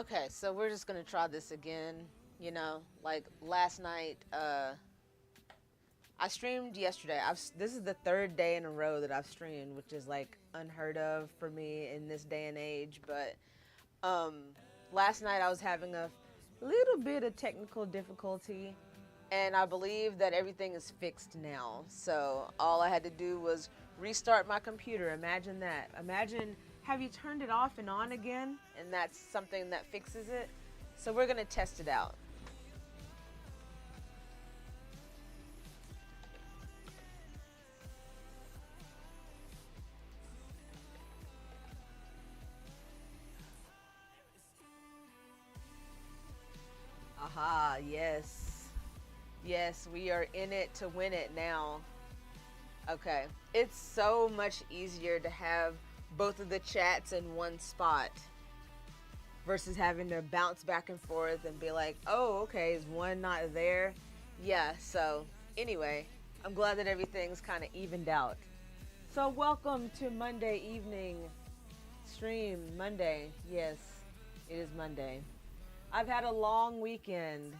Okay, so we're just gonna try this again. You know, like last night, I streamed yesterday. This is the third day in a row that I've streamed, which is like unheard of for me in this day and age. But um, last night I was having a little bit of technical difficulty, and I believe that everything is fixed now. So all I had to do was restart my computer. Imagine that. Imagine, have you turned it off and on again, and that's something that fixes it. So we're gonna test it out. Aha, yes. Yes, we are in it to win it now. Okay. It's so much easier to have both of the chats in one spot versus having to bounce back and forth and be like, oh, okay, is one not there? Yeah, so anyway, I'm glad that everything's kind of evened out. So, welcome to Monday evening stream. Monday, yes, it is Monday. I've had a long weekend,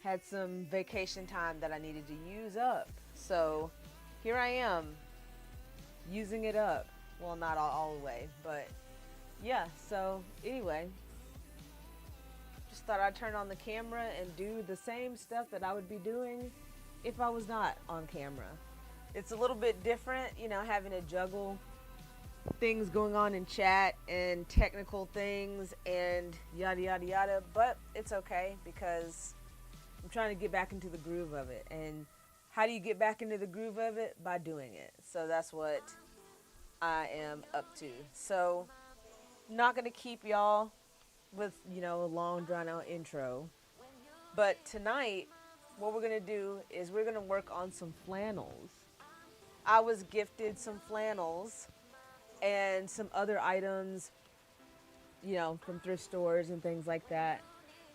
had some vacation time that I needed to use up. So, here I am, using it up. Well, not all the way, but yeah, so anyway, just thought I'd turn on the camera and do the same stuff that I would be doing if I was not on camera. It's a little bit different, you know, having to juggle things going on in chat and technical things and yada yada yada, but it's okay because I'm trying to get back into the groove of it. And how do you get back into the groove of it? By doing it. So that's what I am up to. So, not going to keep y'all with, you know, a long drawn out intro. But tonight, what we're going to do is we're going to work on some flannels. I was gifted some flannels and some other items, you know, from thrift stores and things like that,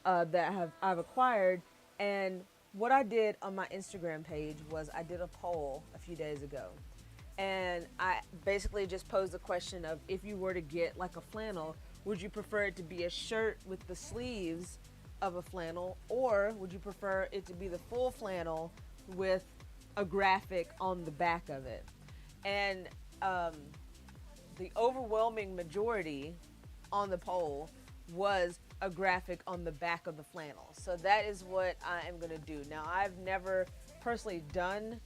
I've acquired. And what I did on my Instagram page was I did a poll a few days ago, and I basically just posed the question of, if you were to get like a flannel, would you prefer it to be a shirt with the sleeves of a flannel, or would you prefer it to be the full flannel with a graphic on the back of it? And the overwhelming majority on the poll was a graphic on the back of the flannel. So that is what I am going to do. Now, I've never personally done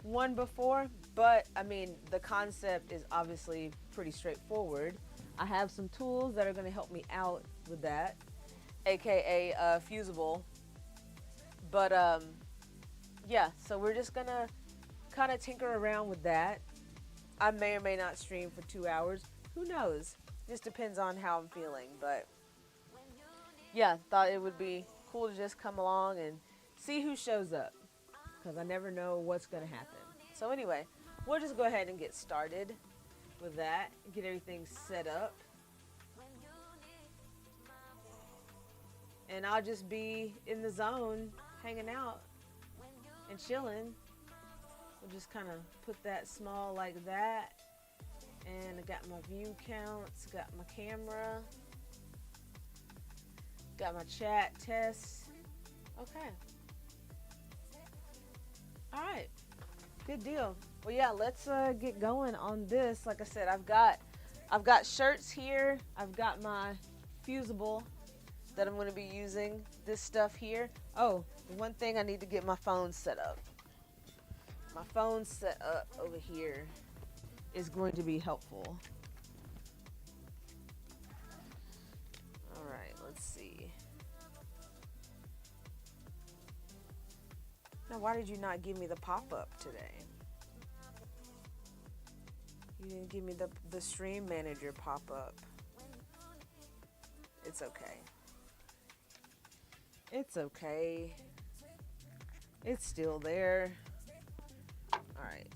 one before, but I mean, the concept is obviously pretty straightforward. I have some tools that are going to help me out with that, aka fusible. But yeah, so we're just going to kind of tinker around with that. I may or may not stream for 2 hours. Who knows? Just depends on how I'm feeling. But yeah, thought it would be cool to just come along and see who shows up, because I never know what's going to happen. So anyway, we'll just go ahead and get started with that, get everything set up. And I'll just be in the zone, hanging out and chilling. We'll just kind of put that small like that. And I got my view counts, got my camera, got my chat test. Okay. All right. Good deal. Well, yeah, let's get going on this. Like I said, I've got shirts here. I've got my fusible that I'm going to be using. This stuff here. Oh, one thing, I need to get my phone set up. My phone set up over here is going to be helpful. All right, let's see. Now, why did you not give me the pop-up today? You didn't give me the stream manager pop-up. It's okay. It's okay. It's still there. All right.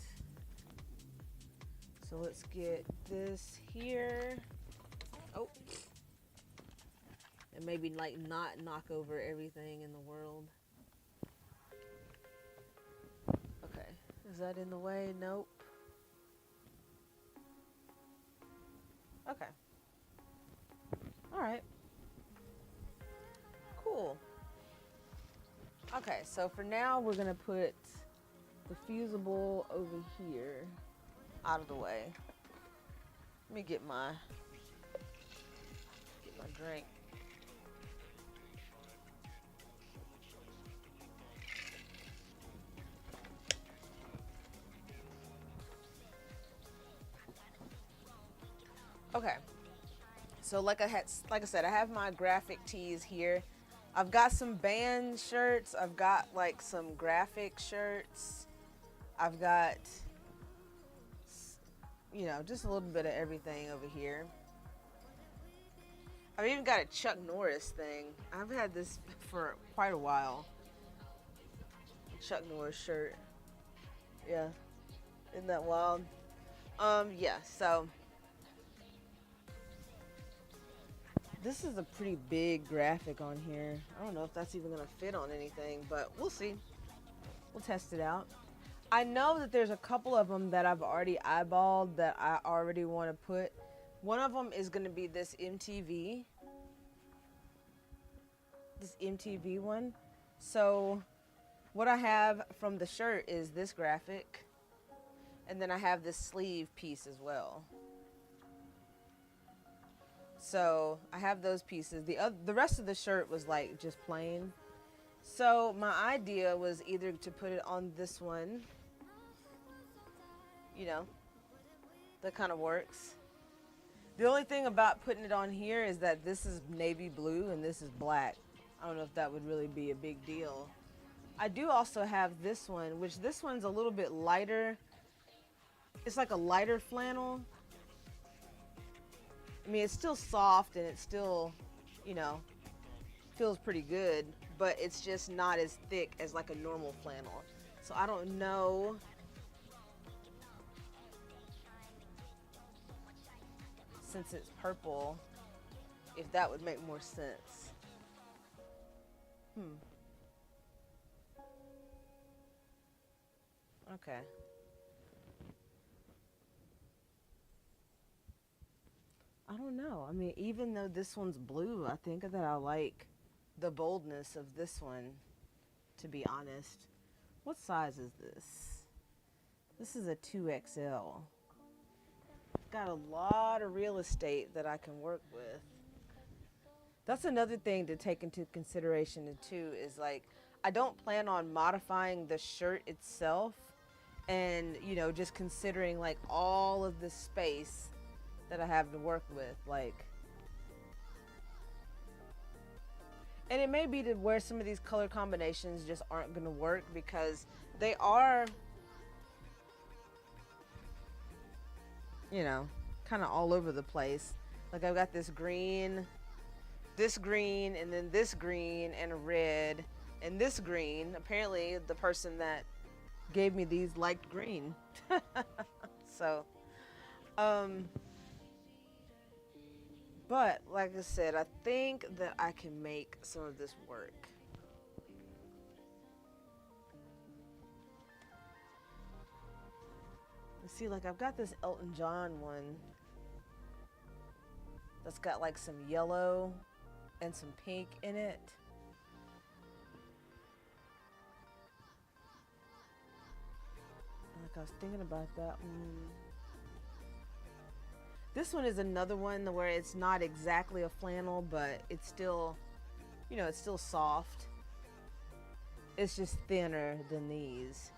So let's get this here. Oh. And maybe like not knock over everything in the world. Okay. Is that in the way? Nope. Okay. All right. Okay, so for now we're gonna put the fusible over here out of the way. Let me get my drink. Okay. So like I said, I have my graphic tees here. I've got some band shirts. I've got like some graphic shirts. I've got, just a little bit of everything over here. I've even got a Chuck Norris thing. I've had this for quite a while. Chuck Norris shirt. Yeah. Isn't that wild? Yeah, so this is a pretty big graphic on here. I don't know if that's even gonna fit on anything, but we'll see. We'll test it out. I know that there's a couple of them that I've already eyeballed that I already want to put. One of them is gonna be this MTV one. So what I have from the shirt is this graphic, and then I have this sleeve piece as well. So I have those pieces. The rest of the shirt was like just plain. So my idea was either to put it on this one, that kind of works. The only thing about putting it on here is that this is navy blue and this is black. I don't know if that would really be a big deal. I do also have this one, which this one's a little bit lighter. It's like a lighter flannel. I mean, it's still soft and it's still, feels pretty good, but it's just not as thick as like a normal flannel. So I don't know. Since it's purple, if that would make more sense. Okay. I don't know. I mean, even though this one's blue, I think that I like the boldness of this one, to be honest. What size is this? This is a 2XL. Got a lot of real estate that I can work with. That's another thing to take into consideration too, is like, I don't plan on modifying the shirt itself and, just considering like all of the space that I have to work with, like, and it may be to where some of these color combinations just aren't going to work because they are, kind of all over the place. Like I've got this green, and then this green and a red and this green. Apparently the person that gave me these liked green. So, but like I said, I think that I can make some of this work. You see, like I've got this Elton John one that's got like some yellow and some pink in it. Like I was thinking about that one. This one is another one where it's not exactly a flannel, but it's still, it's still soft. It's just thinner than these.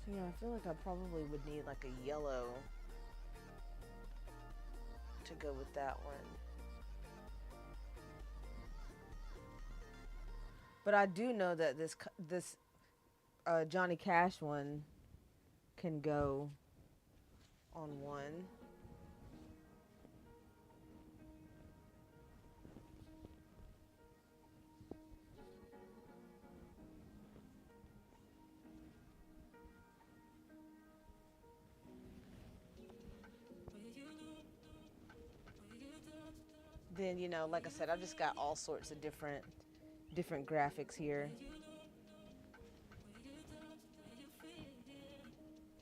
So yeah, I feel like I probably would need like a yellow to go with that one. But I do know that this Johnny Cash one can go on one. Then, like I said, I've just got all sorts of different graphics here.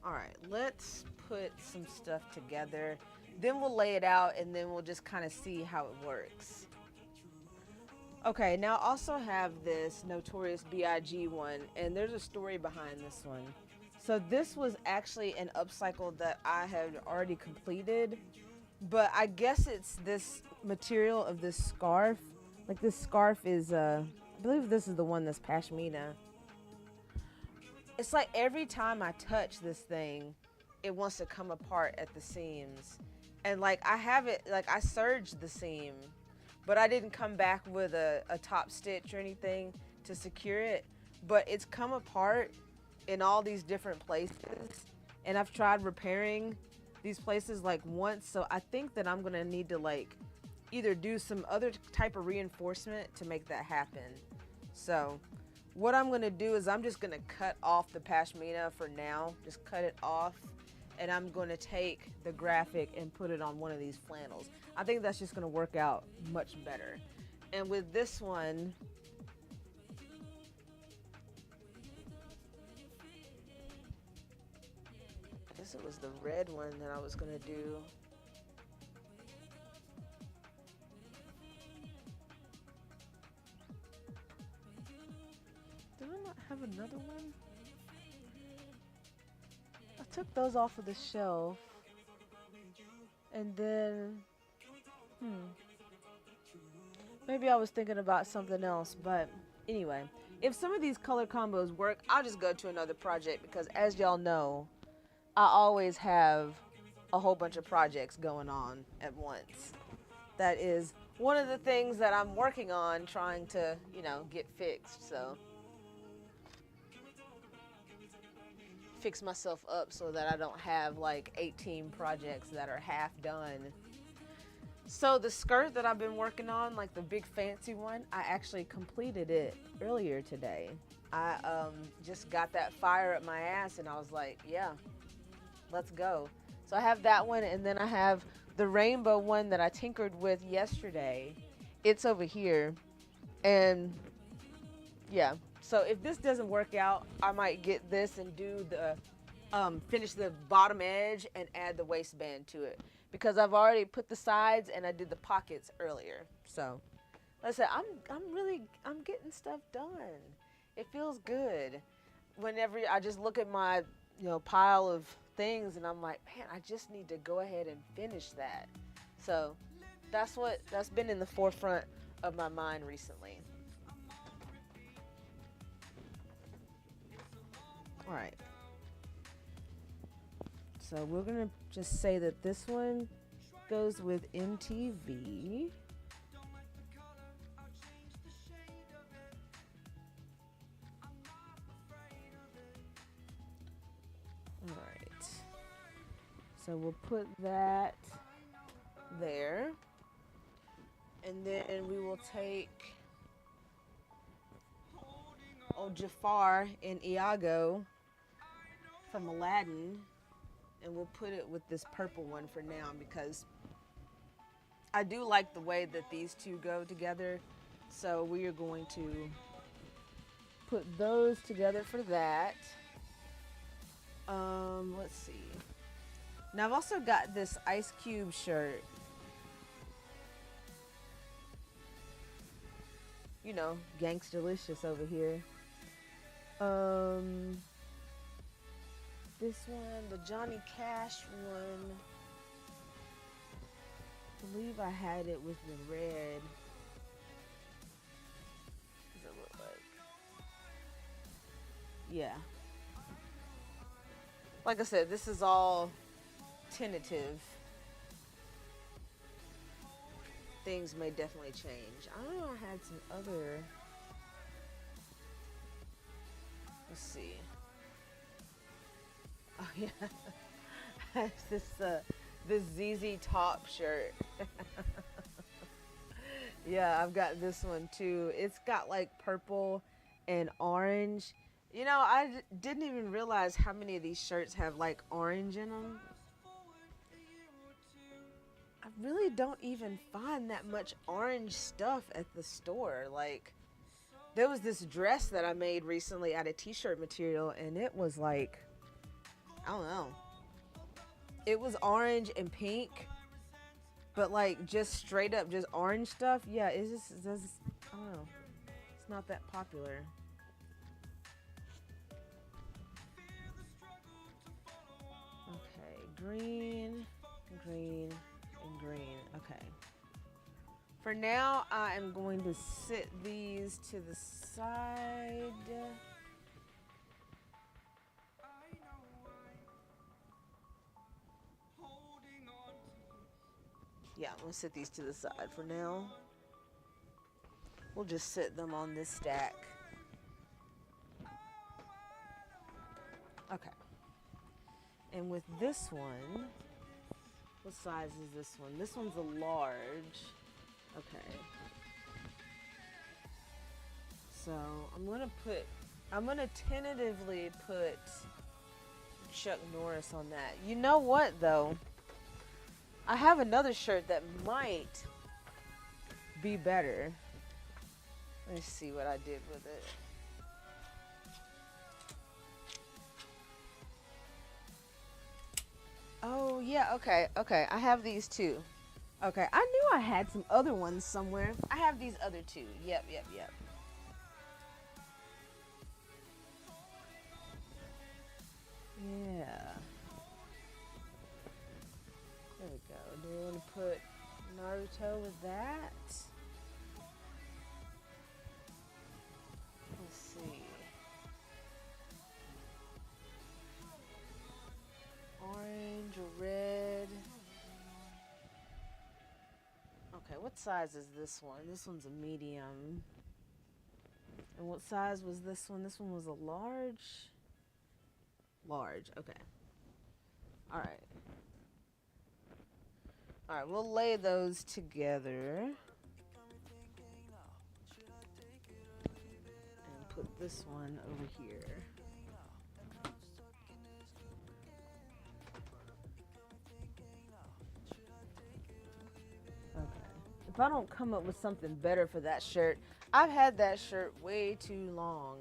All right, let's put some stuff together. Then we'll lay it out and then we'll just kind of see how it works. Okay, now I also have this Notorious B.I.G. one, and there's a story behind this one. So this was actually an upcycle that I had already completed, but I guess it's this material of this scarf. Like this scarf is, I believe this is the one that's pashmina. It's like every time I touch this thing, it wants to come apart at the seams. And like I have it, like I serged the seam, but I didn't come back with a top stitch or anything to secure it. But it's come apart in all these different places. And I've tried repairing these places like once. So I think that I'm gonna need to like either do some other type of reinforcement to make that happen. So what I'm gonna do is I'm just gonna cut off the pashmina for now. Just cut it off. And I'm going to take the graphic and put it on one of these flannels. I think that's just going to work out much better. And with this one, I guess it was the red one that I was going to do. Did I not have another one? I took those off of the shelf, and then, maybe I was thinking about something else, but anyway, if some of these color combos work, I'll just go to another project because as y'all know, I always have a whole bunch of projects going on at once. That is one of the things that I'm working on trying to, get fixed, so. Fix myself up so that I don't have like 18 projects that are half done. So the skirt that I've been working on, like the big fancy one, I actually completed it earlier today. I just got that fire up my ass and I was like, yeah, let's go. So I have that one, and then I have the rainbow one that I tinkered with yesterday. It's over here, and yeah. So if this doesn't work out, I might get this and do the finish the bottom edge and add the waistband to it, because I've already put the sides and I did the pockets earlier. So like I said, I'm getting stuff done. It feels good whenever I just look at my pile of things and I'm like, man, I just need to go ahead and finish that. So that's been in the forefront of my mind recently. All right. So we're going to just say that this one goes with MTV. All right. So we'll put that there. And then we will take old Jafar and Iago from Aladdin, and we'll put it with this purple one for now because I do like the way that these two go together. So we are going to put those together for that. Let's see. Now I've also got this Ice Cube shirt. Gangstalicious over here. This one, the Johnny Cash one, I believe I had it with the red. What does it look like? Yeah. Like I said, this is all tentative. Things may definitely change. I don't know, I had some other. Let's see. Oh yeah, this ZZ Top shirt. Yeah, I've got this one too. It's got like purple and orange. I didn't even realize how many of these shirts have like orange in them. I really don't even find that much orange stuff at the store. Like, there was this dress that I made recently out of t-shirt material, and it was like, I don't know. It was orange and pink, But like just straight up, just orange stuff, yeah, it's just I don't know. It's not that popular. Okay, green, green, and green. Okay. For now, I am going to sit these to the side. Yeah, I'm going to sit these to the side for now. We'll just sit them on this stack. Okay. And with this one, what size is this one? This one's a large. Okay. So I'm gonna tentatively put Chuck Norris on that. You know what though? I have another shirt that might be better. Let's see what I did with it. Oh yeah, okay. I have these too. Okay, I knew I had some other ones somewhere. I have these other two. Yep. Yeah. There we go. Do we want to put Naruto with that? Let's see. Orange or red? Okay, what size is this one? This one's a medium. And what size was this one? This one was a large. Large, okay. Alright. Alright, we'll lay those together. And put this one over here. Okay. If I don't come up with something better for that shirt, I've had that shirt way too long.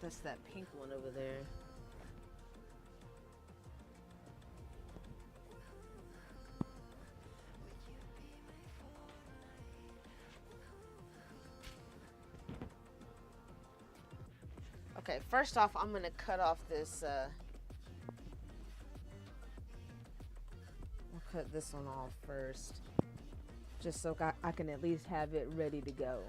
That's that pink one over there. Okay, first off, I'm gonna cut off this. I'll cut this one off first, just so I can at least have it ready to go.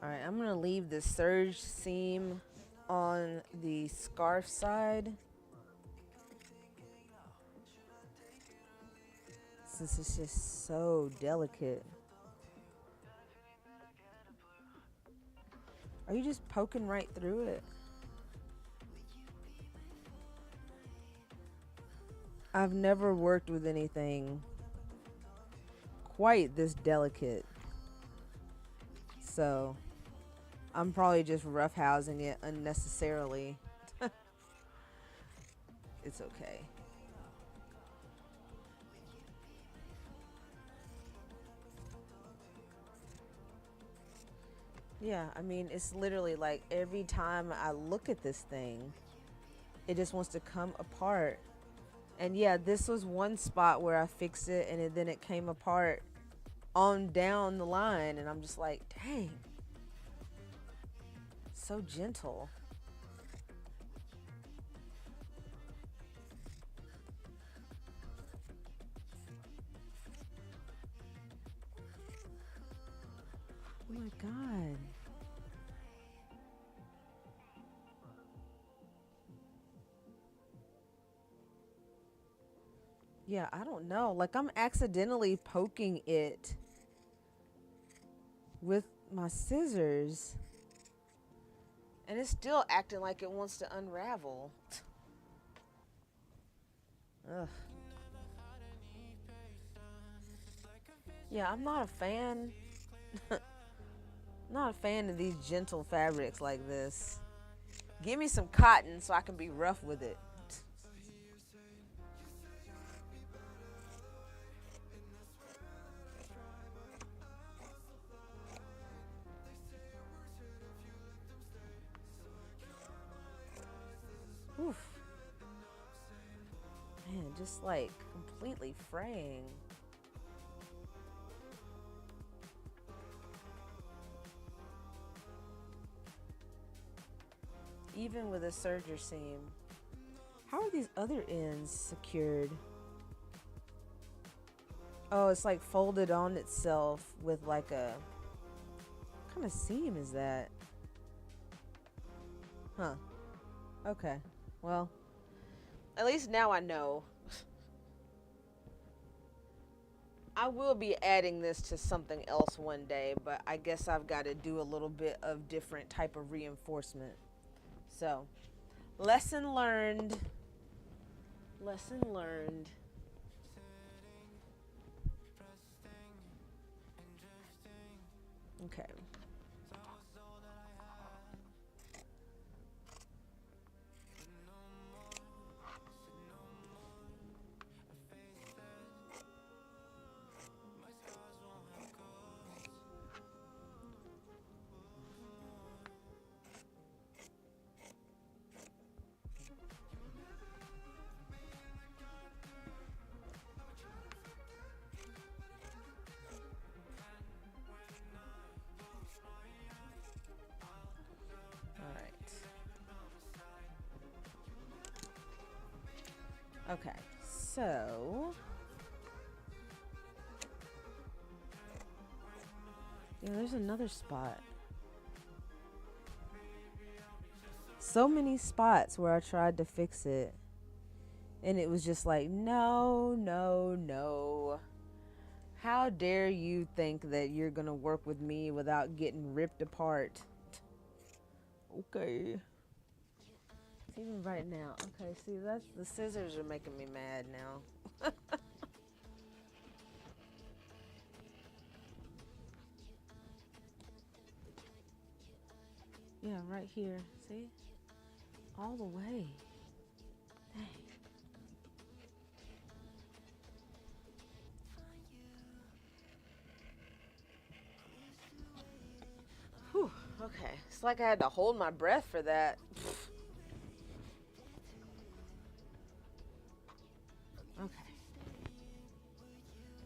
Alright, I'm going to leave the serge seam on the scarf side, since it's just so delicate. Are you just poking right through it? I've never worked with anything quite this delicate, so I'm probably just roughhousing it unnecessarily. It's okay. Yeah, I mean, it's literally like every time I look at this thing, it just wants to come apart. And yeah, this was one spot where I fixed it, and then it came apart on down the line, and I'm just like, dang, so gentle. Oh my God. Yeah, I don't know. Like, I'm accidentally poking it with my scissors, and it's still acting like it wants to unravel. Ugh. Yeah, I'm not a fan. Not a fan of these gentle fabrics like this. Give me some cotton so I can be rough with it. Man, just like completely fraying. Even with a serger seam. How are these other ends secured? Oh, it's like folded on itself with like a... What kind of seam is that? Huh. Okay. Well, at least now I know. I will be adding this to something else one day, but I guess I've got to do a little bit of different type of reinforcement. So, lesson learned. Lesson learned. Okay. Okay, so yeah, there's another spot. So many spots where I tried to fix it, and it was just like, no, no, no. How dare you think that you're gonna work with me without getting ripped apart? Okay. Even right now. Okay, see, that's the scissors are making me mad now. Yeah, right here. See? All the way. Dang. Whew, okay. It's like I had to hold my breath for that. Okay.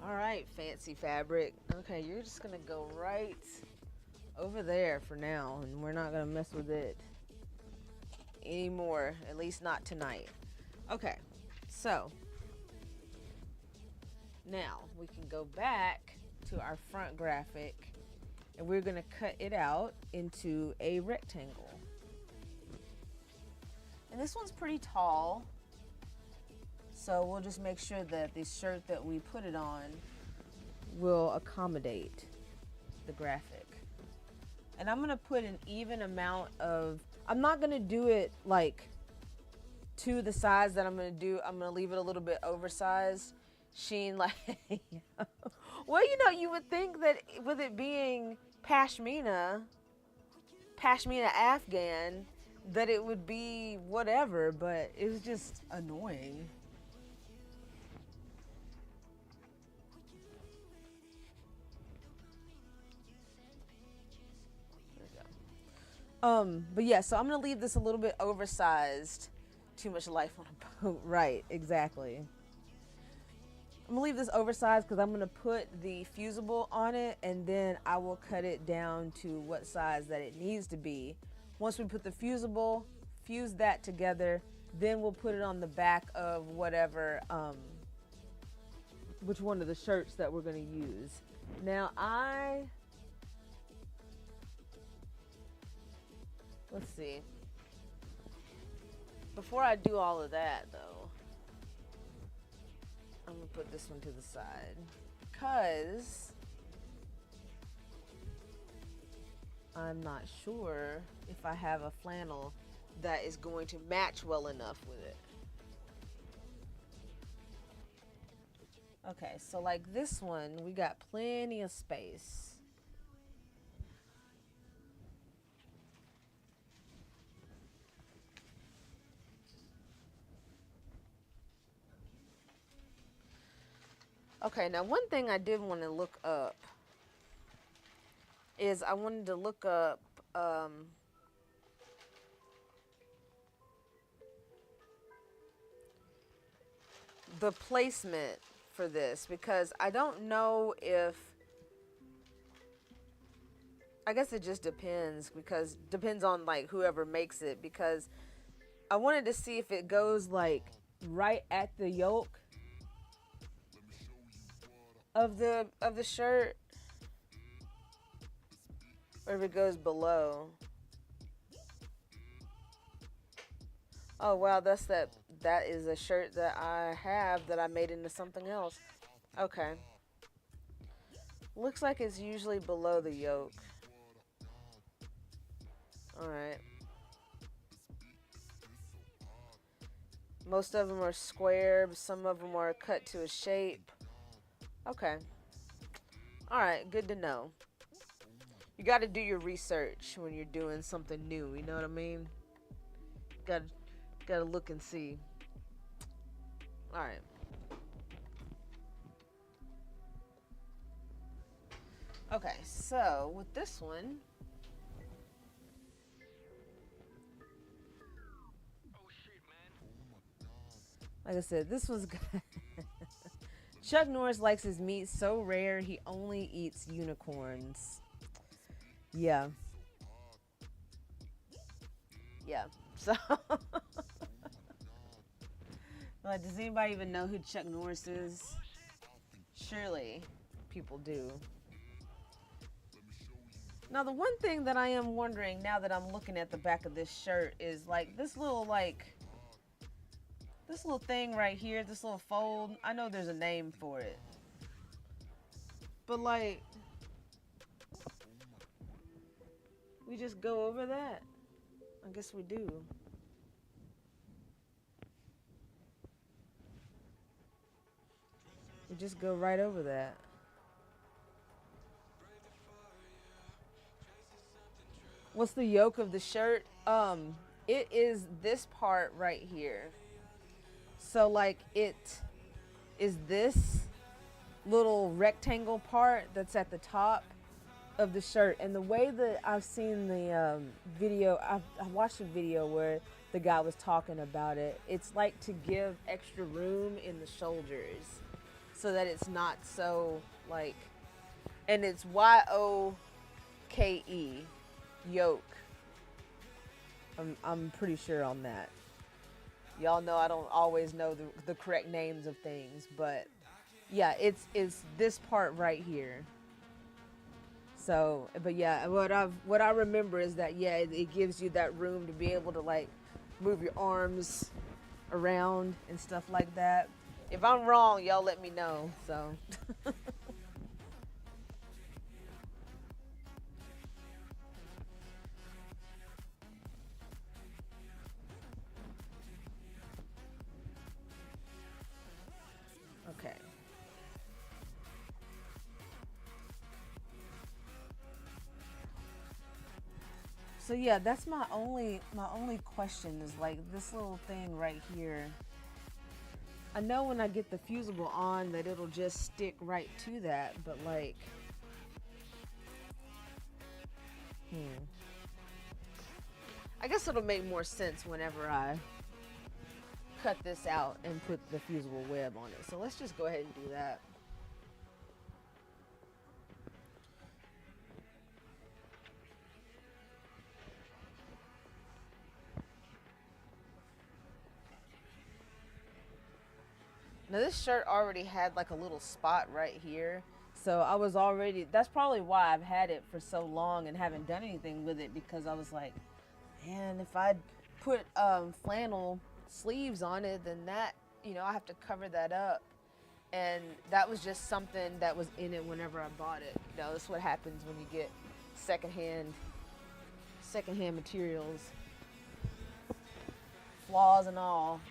All right, fancy fabric. Okay, you're just gonna go right over there for now, and we're not gonna mess with it anymore, at least not tonight. Okay, so now we can go back to our front graphic, and we're gonna cut it out into a rectangle. And this one's pretty tall, so we'll just make sure that the shirt that we put it on will accommodate the graphic. And I'm gonna put an even amount of, I'm not gonna do it like to the size that I'm gonna leave it a little bit oversized. Sheen, like, well, you know, you would think that with it being Pashmina Afghan, that it would be whatever, but it was just annoying. But yeah, so I'm gonna leave this a little bit oversized. Too much life on a boat, right? Exactly. I'm gonna leave this oversized because I'm gonna put the fusible on it, and then I will cut it down to what size that it needs to be. Once we put the fusible, fuse that together, then we'll put it on the back of whatever, which one of the shirts that we're gonna use. Now let's see. Before I do all of that, though, I'm gonna put this one to the side because I'm not sure if I have a flannel that is going to match well enough with it. Okay, so like this one, we got plenty of space. Okay, now one thing I did want to look up is I wanted to look up the placement for this, because I don't know if, I guess it just depends, because depends on like whoever makes it, because I wanted to see if it goes like right at the yoke of the shirt, or if it goes below. Oh wow, that is a shirt that I have that I made into something else. Okay. Looks like it's usually below the yoke. Alright. Most of them are square, but some of them are cut to a shape. Okay. Alright, good to know. You gotta do your research when you're doing something new, you know what I mean? Gotta look and see. Alright. Okay, so with this one, like I said, this was good. Chuck Norris likes his meat so rare he only eats unicorns. Yeah. Yeah. So, like, does anybody even know who Chuck Norris is? Surely people do. Now, the one thing that I am wondering now that I'm looking at the back of this shirt is like this little thing right here, this little fold. I know there's a name for it, but like, we just go over that. I guess we do. We just go right over that. What's the yoke of the shirt? It is this part right here. So like it is this little rectangle part that's at the top of the shirt. And the way that I've seen the video, I watched a video where the guy was talking about it. It's like to give extra room in the shoulders so that it's not so like, and it's YOKE, yoke. I'm pretty sure on that. Y'all know I don't always know the correct names of things, but yeah, it's this part right here. So, but yeah, what I remember is that yeah, it gives you that room to be able to like move your arms around and stuff like that. If I'm wrong, y'all let me know. So. Okay. So yeah, that's my only question is like this little thing right here. I know when I get the fusible on that it'll just stick right to that, but like, I guess it'll make more sense whenever I cut this out and put the fusible web on it. So let's just go ahead and do that. Now this shirt already had like a little spot right here. So I was already, that's probably why I've had it for so long and haven't done anything with it, because I was like, man, if I put flannel sleeves on it, then that, I have to cover that up. And that was just something that was in it whenever I bought it. That's what happens when you get secondhand materials, flaws and all.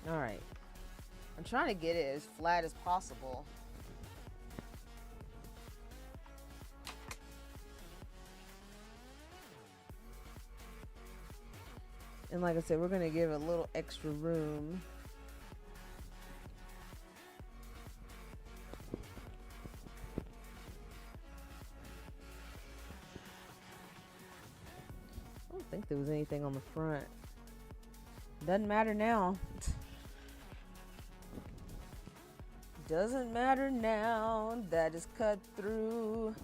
All right. I'm trying to get it as flat as possible. And like I said, we're going to give it a little extra room. don't think there was anything on the front. Doesn't matter now. Doesn't matter now. That is cut through.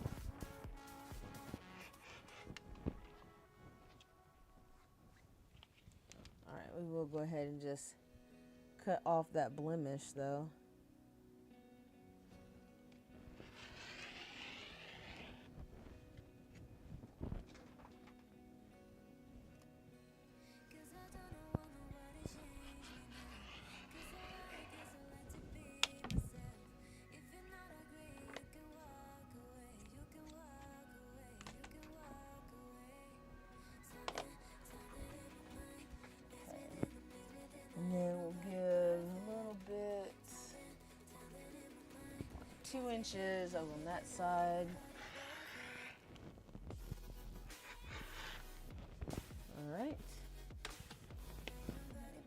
Alright, we will go ahead and just cut off that blemish though. And then we'll give a little bit, 2 inches over on that side. All right.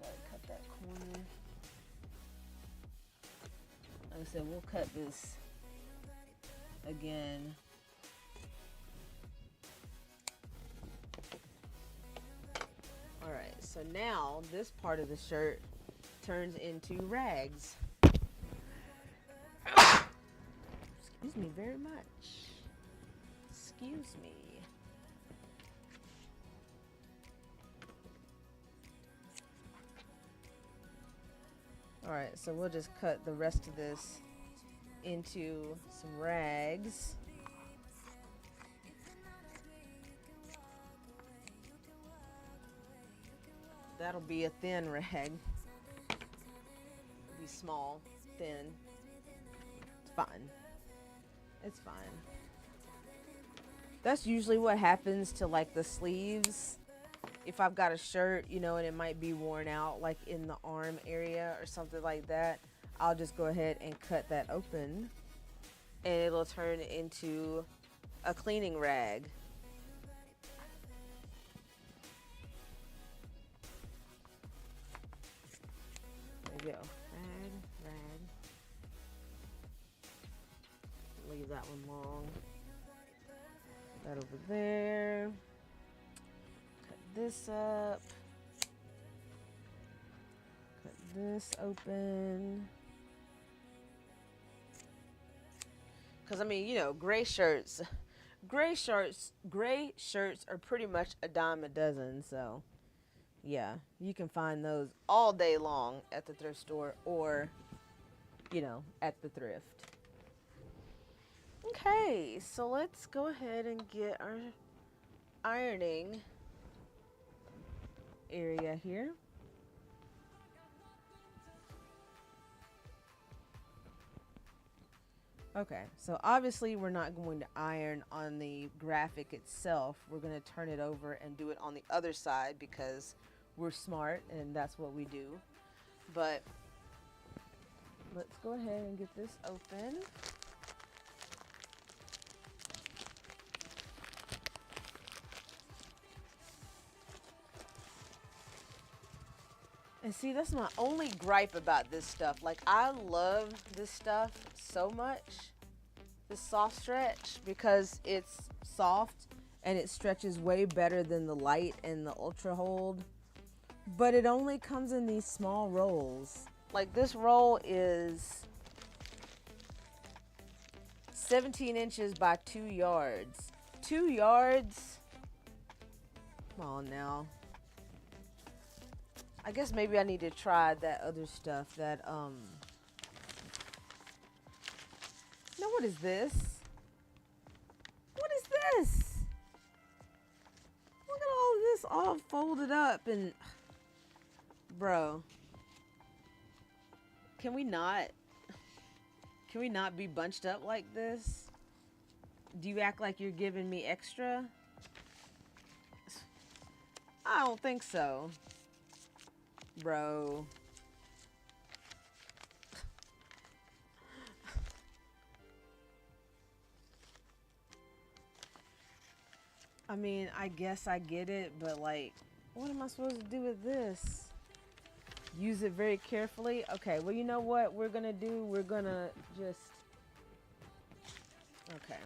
Gotta cut that corner. Like I said, we'll cut this again. All right, so now this part of the shirt turns into rags. Excuse me very much. Excuse me. All right, so we'll just cut the rest of this into some rags. That'll be a thin rag. It'll be small, thin. It's fine. It's fine. That's usually what happens to like the sleeves. If I've got a shirt, you know, and it might be worn out like in the arm area or something like that, I'll just go ahead and cut that open and it'll turn into a cleaning rag. There you go. Rag. Leave that one long. That over there. Cut this up. Cut this open. Because I mean, you know, gray shirts are pretty much a dime a dozen. So yeah, you can find those all day long at the thrift store or, you know, at the thrift. Okay, so let's go ahead and get our ironing area here. Okay, so obviously we're not going to iron on the graphic itself. We're going to turn it over and do it on the other side because we're smart and that's what we do. But let's go ahead and get this open. And see, that's my only gripe about this stuff. Like, I love this stuff so much, this soft stretch, because it's soft and it stretches way better than the light and the ultra hold. But it only comes in these small rolls. Like, this roll is 17 inches by 2 yards. 2 yards? Come on now. I guess maybe I need to try that other stuff that, No, what is this? What is this? Look at all this all folded up and, bro. Can we not be bunched up like this? Do you act like you're giving me extra? I don't think so. Bro. I mean, I guess I get it, but like, what am I supposed to do with this? Use it very carefully? Okay, well, you know what we're gonna do? We're gonna just... Okay.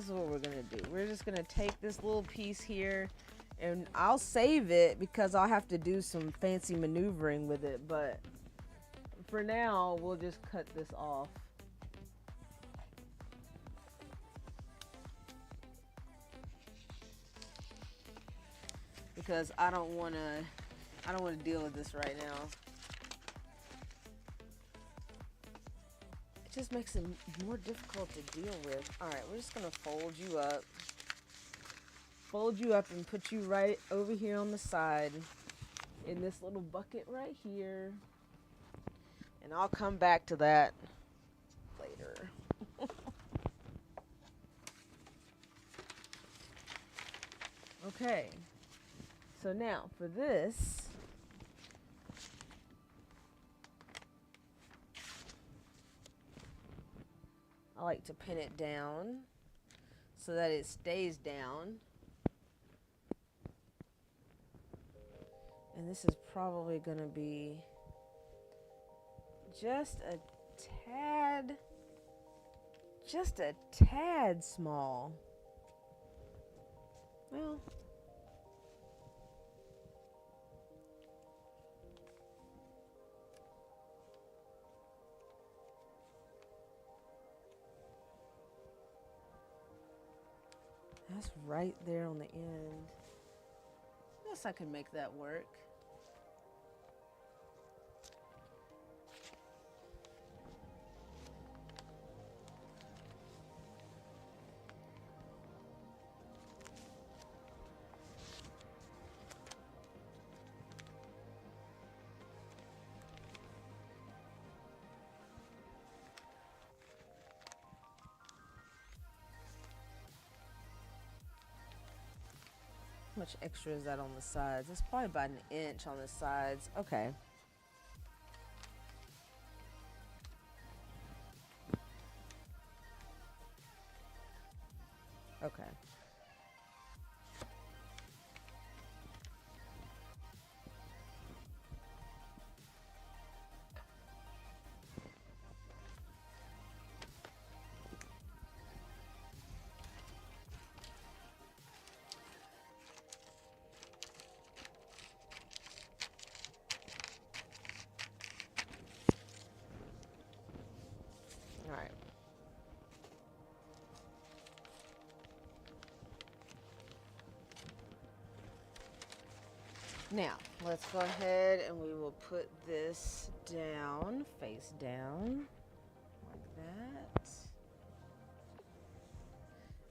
this is what we're gonna do. We're just gonna take this little piece here, and I'll save it because I'll have to do some fancy maneuvering with it, but for now we'll just cut this off. Because I don't want to deal with this right now. It just makes it more difficult to deal with. All right, we're just gonna fold you up. Fold you up and put you right over here on the side in this little bucket right here. And I'll come back to that later. Okay. So now for this, I like to pin it down so that it stays down. And this is probably going to be just a tad small. Well, that's right there on the end. I guess I can make that work. How much extra is that on the sides? It's probably about an inch on the sides. Okay. Okay. All right. Now, let's go ahead and we will put this down, face down, like that.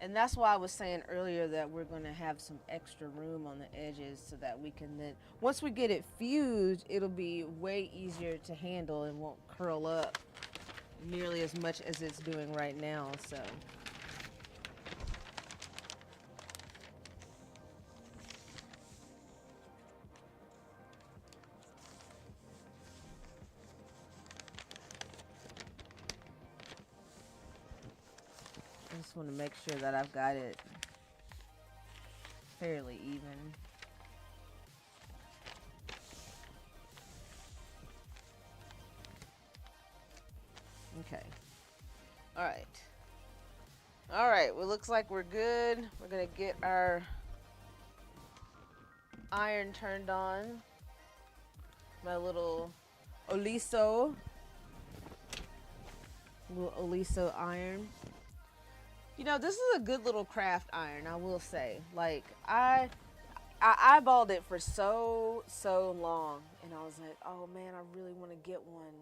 And that's why I was saying earlier that we're going to have some extra room on the edges so that we can then, once we get it fused, it'll be way easier to handle and won't curl up nearly as much as it's doing right now, so. I just want to make sure that I've got it fairly even. Okay. All right. All right. Well, looks like we're good. We're going to get our iron turned on. My little Oliso. Little Oliso iron. You know, this is a good little craft iron, I will say. Like, I eyeballed it for so long. And I was like, oh, man, I really want to get one.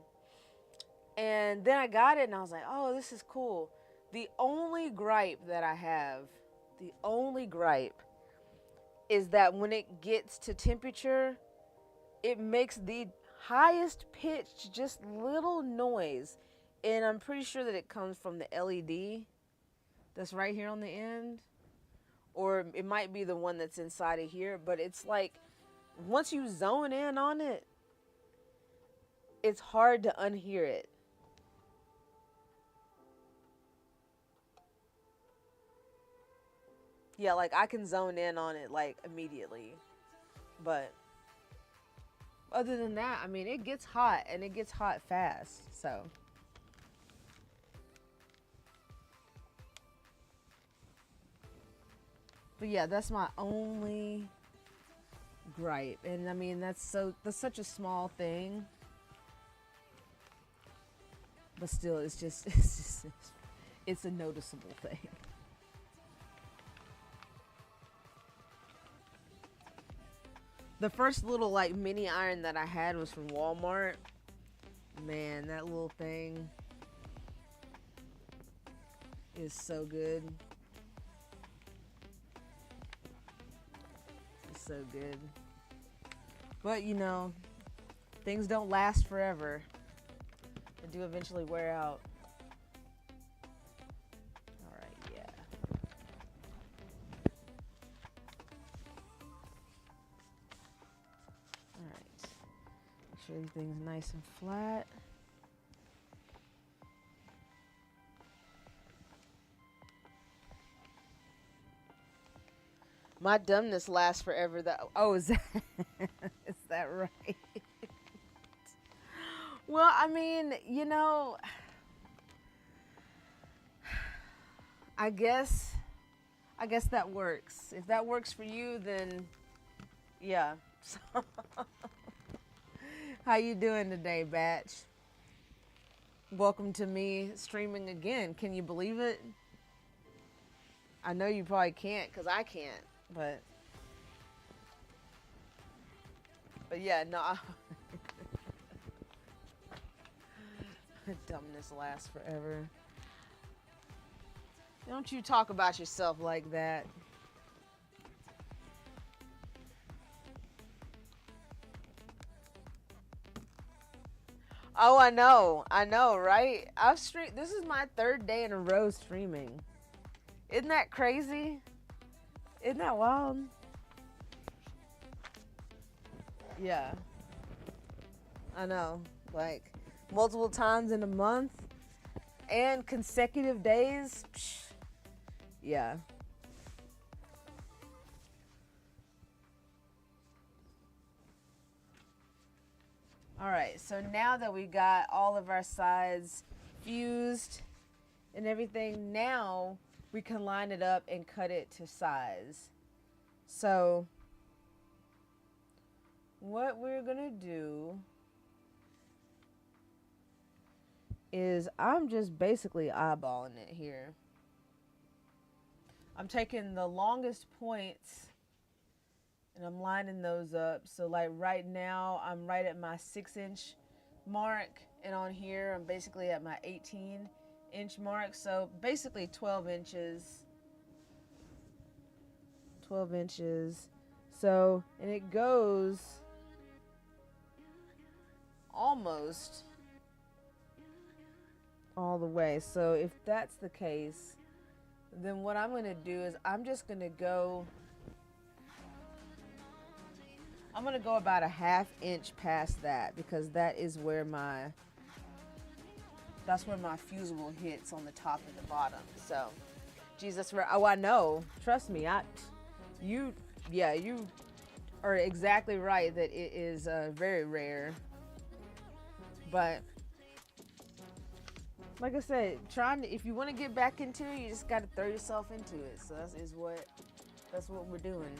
And then I got it, and I was like, oh, this is cool. The only gripe that I have, is that when it gets to temperature, it makes the highest pitched, just little noise. And I'm pretty sure that it comes from the LED that's right here on the end. Or it might be the one that's inside of here. But it's like, once you zone in on it, it's hard to unhear it. Yeah, like I can zone in on it like immediately. But other than that, I mean, it gets hot and it gets hot fast. So But yeah, that's my only gripe. And I mean, that's such a small thing. But still, it's a noticeable thing. The first little like mini iron that I had was from Walmart. Man, that little thing is so good. It's so good. But you know, things don't last forever. They do eventually wear out. Alright, yeah. Alright. Make sure everything's nice and flat. My dumbness lasts forever. Is that right? Well, I mean, you know, I guess that works. If that works for you, then yeah. So, how you doing today, Batch? Welcome to me streaming again. Can you believe it? I know you probably can't, because I can't. But yeah, no. Dumbness lasts forever. Don't you talk about yourself like that. Oh, I know, right? I've streamed. This is my 3rd day in a row streaming. Isn't that crazy? Isn't that wild? Yeah. I know. Like, multiple times in a month and consecutive days. Psh, yeah. All right, so now that we got all of our sides fused and everything, now we can line it up and cut it to size. So what we're gonna do is I'm just basically eyeballing it here. I'm taking the longest points and I'm lining those up. So like right now I'm right at my 6-inch mark, and on here I'm basically at my 18-inch mark. So basically 12 inches. 12 inches. So, and it goes almost all the way. So if that's the case, then what I'm going to do is I'm going to go about a 1/2 inch past that, because that's where my fusible hits on the top and the bottom. So, geez, that's rare. Oh, I know. Trust me. You are exactly right that it is very rare. But like I said, if you want to get back into it, you just got to throw yourself into it. So that's what we're doing.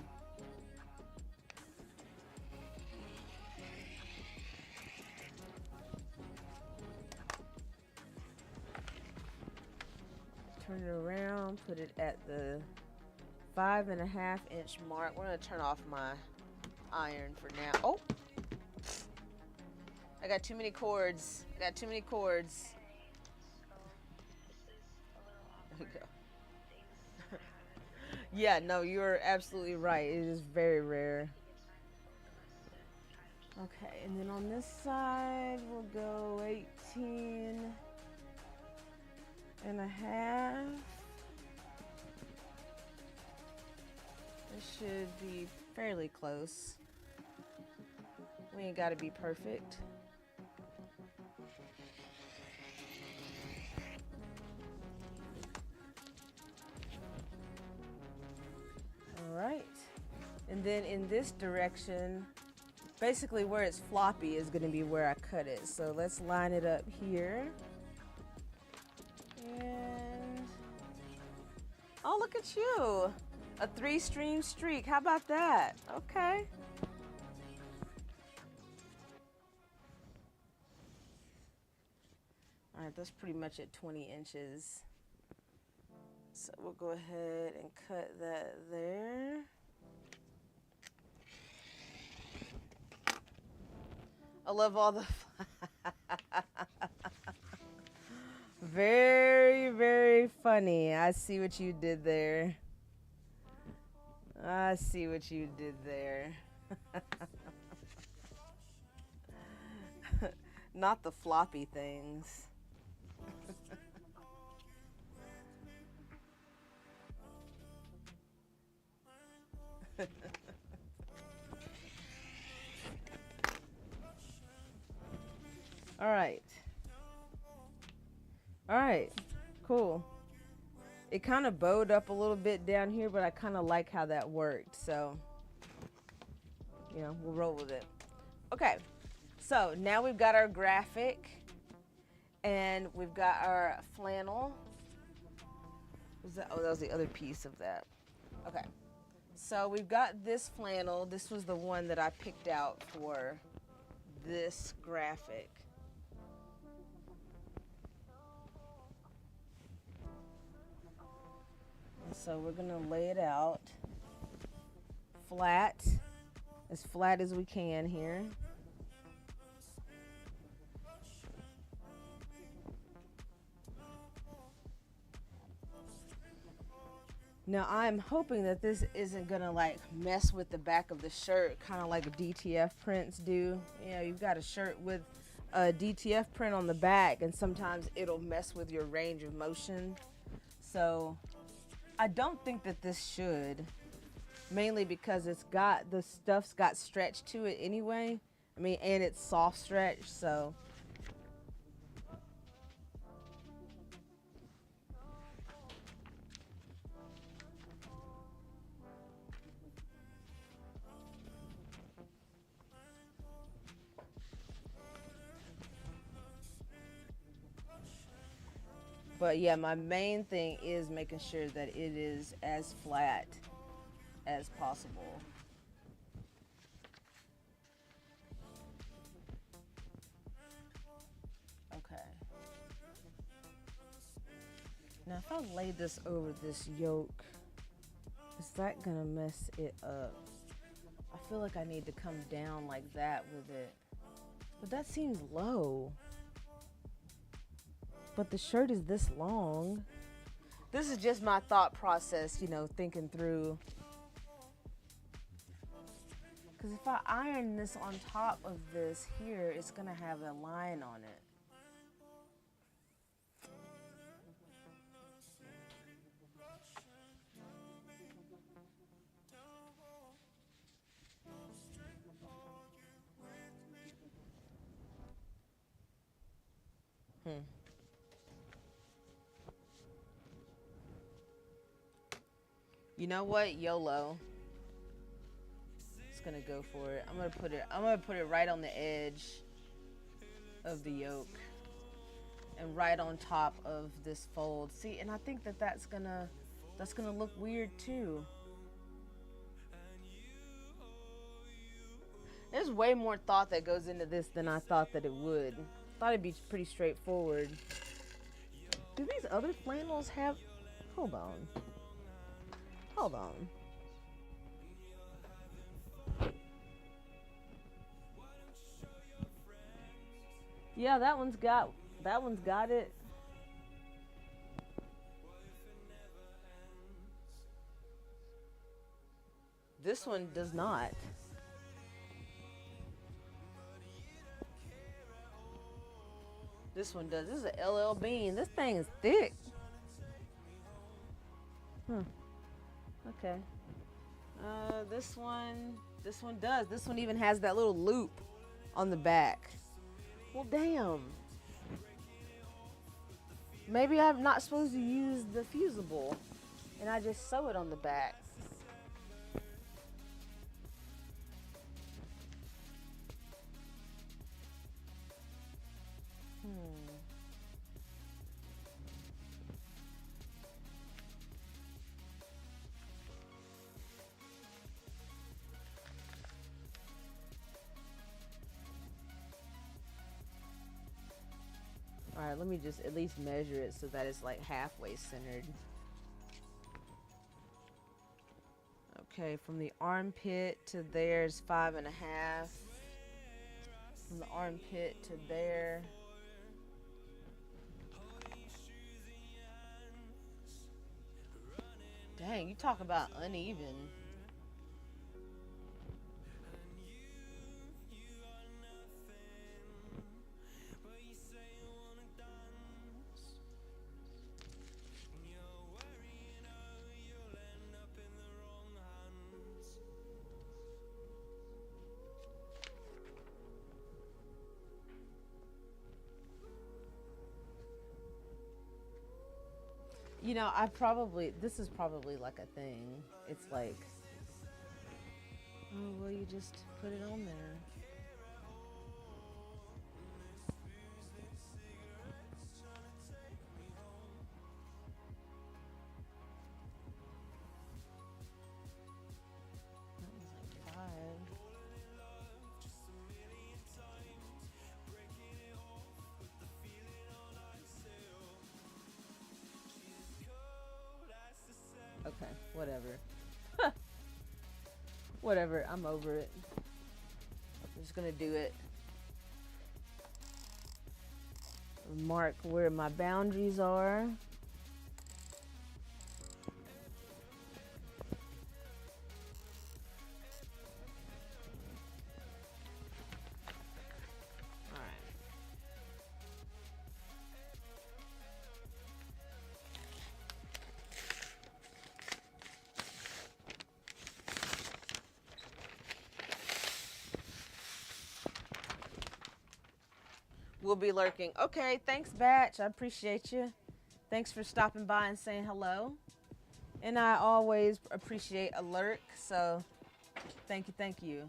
Turn it around, put it at the 5.5 inch mark. We're gonna turn off my iron for now. Oh, I got too many cords. There we go. Yeah, no, you're absolutely right. It is very rare. Okay, and then on this side, we'll go 18.5. It should be fairly close. We ain't gotta be perfect. All right. And then in this direction, basically where it's floppy is gonna be where I cut it. So let's line it up here. And oh, look at you. A 3-stream streak. How about that? Okay. All right, that's pretty much at 20 inches. So we'll go ahead and cut that there. I love all the... Very, very funny. I see what you did there. I see what you did there. Not the floppy things. All right. All right. Cool. It kind of bowed up a little bit down here, but I kind of like how that worked. So, you know, we'll roll with it. Okay. So now we've got our graphic and we've got our flannel. Was that? Oh, that was the other piece of that. Okay. So we've got this flannel. This was the one that I picked out for this graphic. And so we're gonna lay it out flat as we can here. Now I'm hoping that this isn't gonna like mess with the back of the shirt, kind of like DTF prints do. You know, you've got a shirt with a DTF print on the back and sometimes it'll mess with your range of motion. So I don't think that this should, mainly because it's got, the stuff's got stretch to it anyway. I mean, and it's soft stretch, so. But yeah, my main thing is making sure that it is as flat as possible. Okay. Now if I lay this over this yoke, is that gonna mess it up? I feel like I need to come down like that with it. But that seems low. But the shirt is this long. This is just my thought process, you know, thinking through. Because if I iron this on top of this here, it's going to have a line on it. You know what? YOLO. Just gonna go for it. I'm gonna put it right on the edge of the yoke and right on top of this fold. See, and I think that that's gonna look weird too. There's way more thought that goes into this than I thought that it would. I thought it'd be pretty straightforward. Do these other flannels have, hold on. Hold on. Yeah, that one's got it. This one does not. This one does. This is a LL Bean. This thing is thick. Okay. This one does. This one even has that little loop on the back. Well, damn. Maybe I'm not supposed to use the fusible, and I just sew it on the back. All right, let me just at least measure it so that it's like halfway centered. Okay, from the armpit to there is 5.5. From the armpit to there. Dang, you talk about uneven. You know, this is probably like a thing. It's like, oh, well, you just put it on there. That was like 5. Okay, whatever. Whatever, I'm over it. I'm just gonna do it. Mark where my boundaries are. Will be lurking. Okay, thanks, Batch. I appreciate you. Thanks for stopping by and saying hello. And I always appreciate a lurk, so thank you, thank you.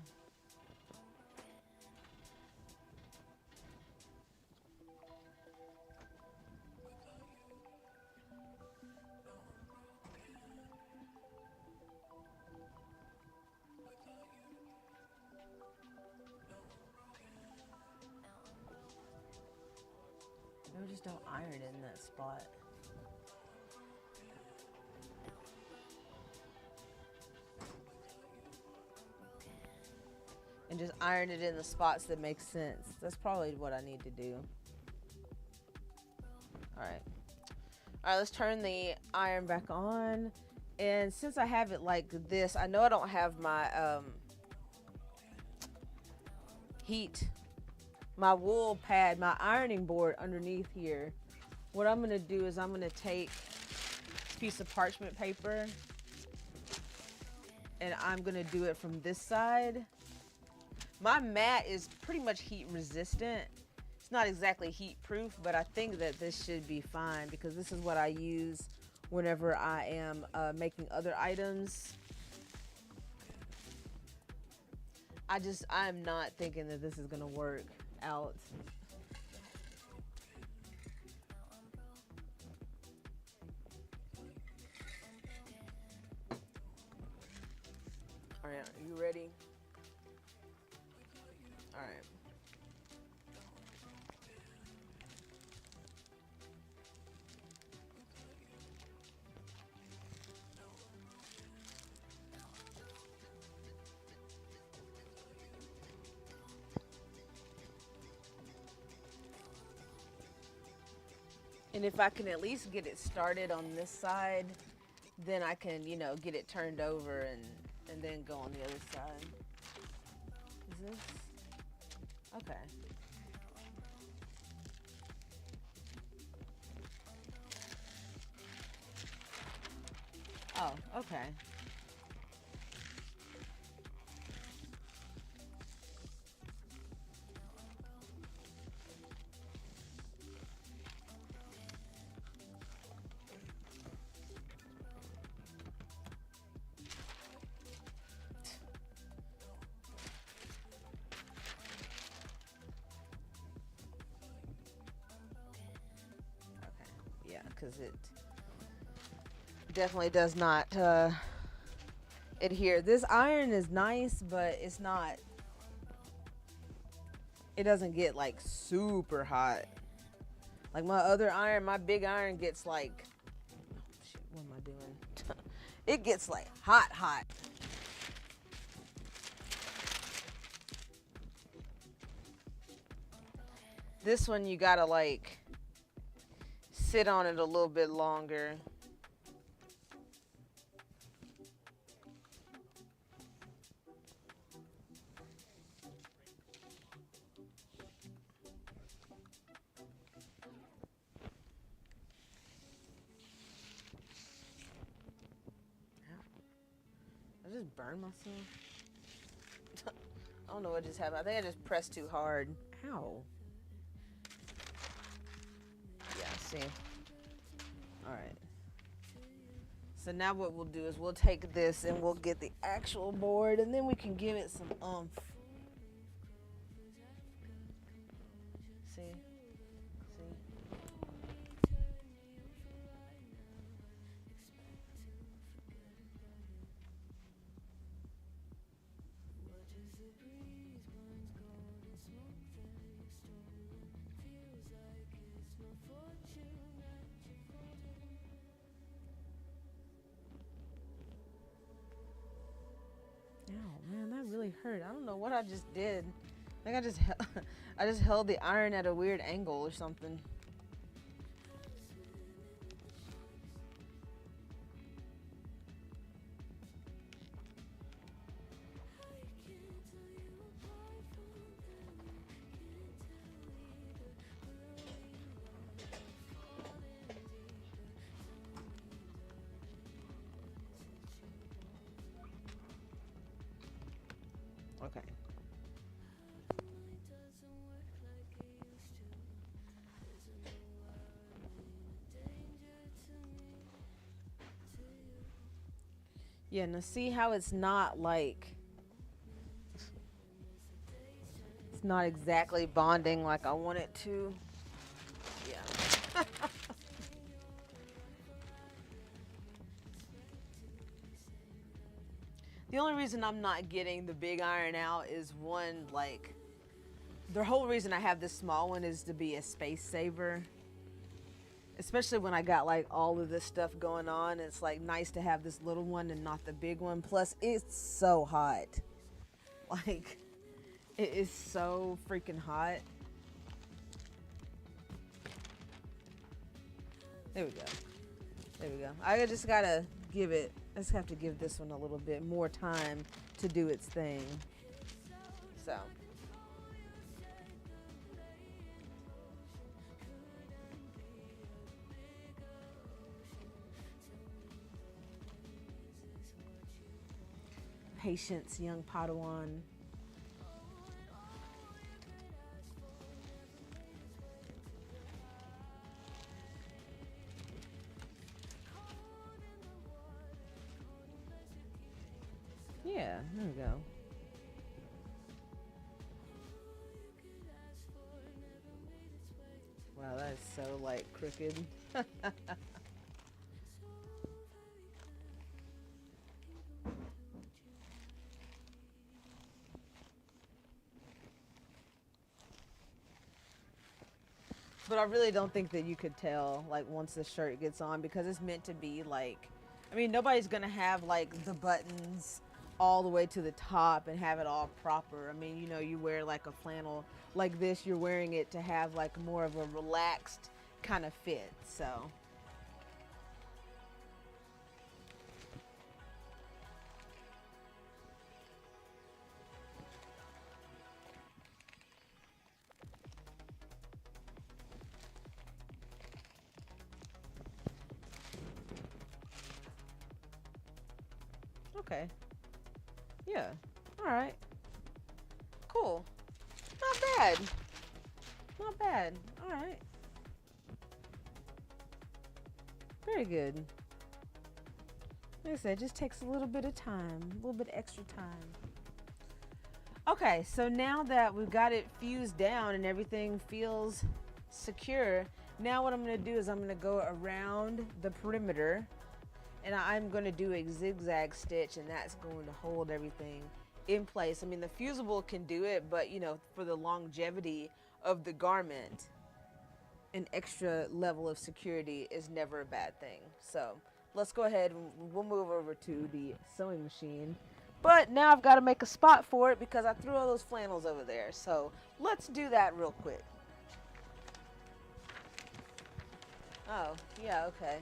Maybe just don't iron it in that spot. And just iron it in the spots that make sense. That's probably what I need to do. Alright. Alright, let's turn the iron back on. And since I have it like this, I know I don't have my my wool pad, my ironing board underneath here. What I'm gonna do is I'm gonna take this piece of parchment paper and I'm gonna do it from this side. My mat is pretty much heat resistant. It's not exactly heat proof, but I think that this should be fine because this is what I use whenever I am making other items. I'm not thinking that this is gonna work out. All right, are you ready? All right. And if I can at least get it started on this side, then I can, you know, get it turned over and then go on the other side. Is this? Okay. Oh, okay. Because it definitely does not adhere. This iron is nice, but it's not, it doesn't get like super hot. Like my other iron, my big iron gets like, oh, shit, what am I doing? It gets like hot, hot. This one you gotta like sit on it a little bit longer. I just burned myself. I don't know what just happened. I think I just pressed too hard. Ow. Yeah, see. All right. So now what we'll do is we'll take this and we'll get the actual board and then we can give it some oomph. See? See? Oh man, that really hurt. I don't know what I just did. I think I just held the iron at a weird angle or something. Okay. Yeah, now see how it's not like, it's not exactly bonding like I want it to. Yeah. The only reason I'm not getting the big iron out is one, like, the whole reason I have this small one is to be a space saver. Especially when I got like all of this stuff going on. It's like nice to have this little one and not the big one. Plus, it's so hot. Like, it is so freaking hot. There we go. There we go. I just gotta give it, I just have to give this one a little bit more time to do its thing. So. Patience, young Padawan. Yeah, there we go. Wow, that is so like crooked. But I really don't think that you could tell, like, once the shirt gets on, because it's meant to be, like, I mean, nobody's going to have, like, the buttons all the way to the top and have it all proper. I mean, you know, you wear, like, a flannel like this, you're wearing it to have, like, more of a relaxed kind of fit, so. Okay. Yeah. All right. Cool. Not bad. Not bad. All right. Very good. Like I said, it just takes a little bit of time, a little bit extra time. Okay, so now that we've got it fused down and everything feels secure, now what I'm going to do is I'm going to go around the perimeter and I'm going to do a zigzag stitch, and that's going to hold everything in place. I mean, the fusible can do it, but you know, for the longevity of the garment, an extra level of security is never a bad thing. So let's go ahead and we'll move over to the sewing machine. But now I've got to make a spot for it because I threw all those flannels over there. So let's do that real quick. Oh, yeah, okay.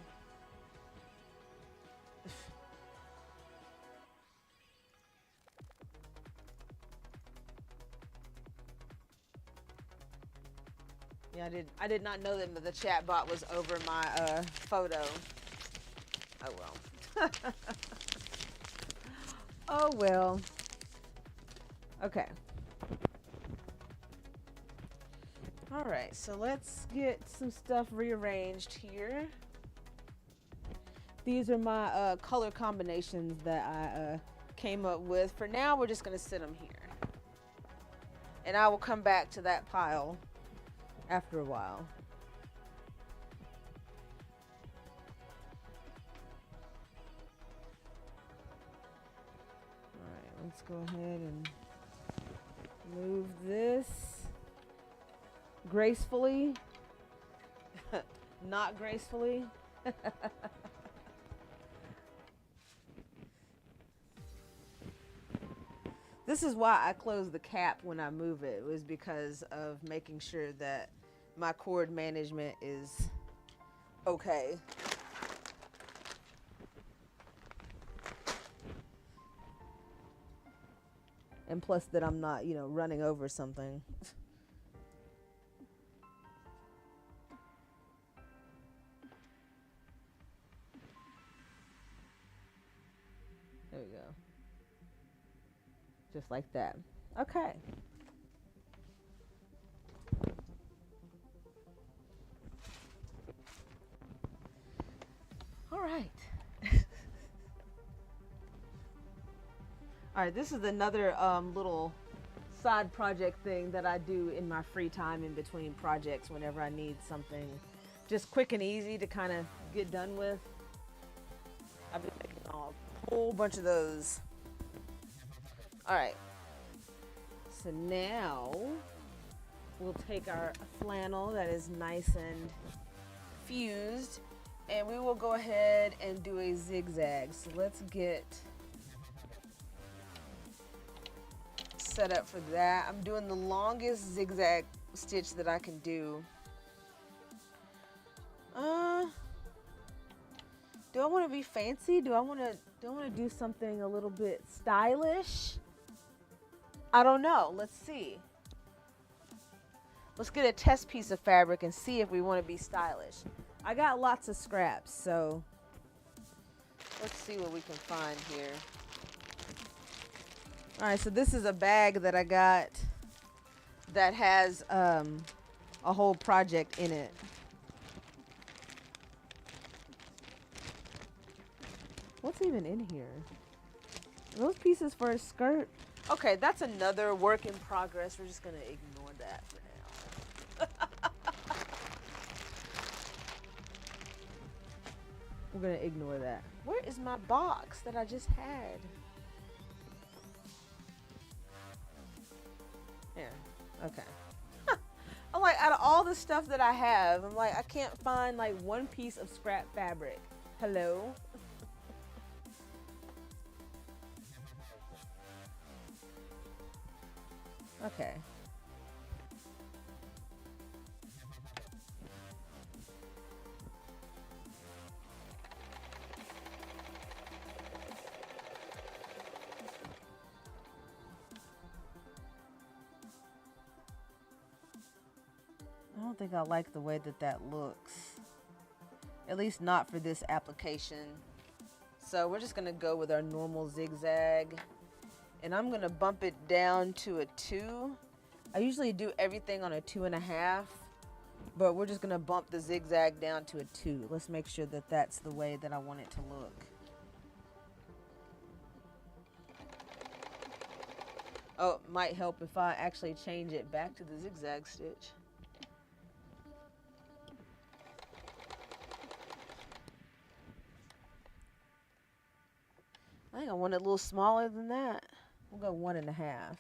Yeah, I did not know that the chat bot was over my photo. Oh well. Oh well. Okay. All right, so let's get some stuff rearranged here. These are my color combinations that I came up with. For now, we're just gonna sit them here. And I will come back to that pile after a while. All right, let's go ahead and move this gracefully. Not gracefully. This is why I close the cap when I move it. It was because of making sure that my cord management is okay. And plus that I'm not, running over something. There we go. Just like that. Okay. All right. All right, this is another little side project thing that I do in my free time in between projects whenever I need something just quick and easy to kind of get done with. I've been making a whole bunch of those. All right. So now we'll take our flannel that is nice and fused and we will go ahead and do a zigzag. So let's get set up for that. I'm doing the longest zigzag stitch that I can do. Do I want to be fancy? Do I want to do something a little bit stylish? I don't know. Let's see. Let's get a test piece of fabric and see if we want to be stylish. I got lots of scraps, so let's see what we can find here. All right, so this is a bag that I got that has a whole project in it. What's even in here? Are those pieces for a skirt? Okay, that's another work in progress. We're just gonna ignore that for now. We're gonna ignore that. Where is my box that I just had? Here, okay. I'm like, out of all the stuff that I have, I'm like, I can't find like one piece of scrap fabric. Hello? Okay. I don't think I like the way that looks. At least not for this application. So we're just gonna go with our normal zigzag. And I'm gonna bump it down to a 2. I usually do everything on a 2.5, but we're just gonna bump the zigzag down to a 2. Let's make sure that that's the way that I want it to look. Oh, it might help if I actually change it back to the zigzag stitch. I think I want it a little smaller than that. We'll go 1.5.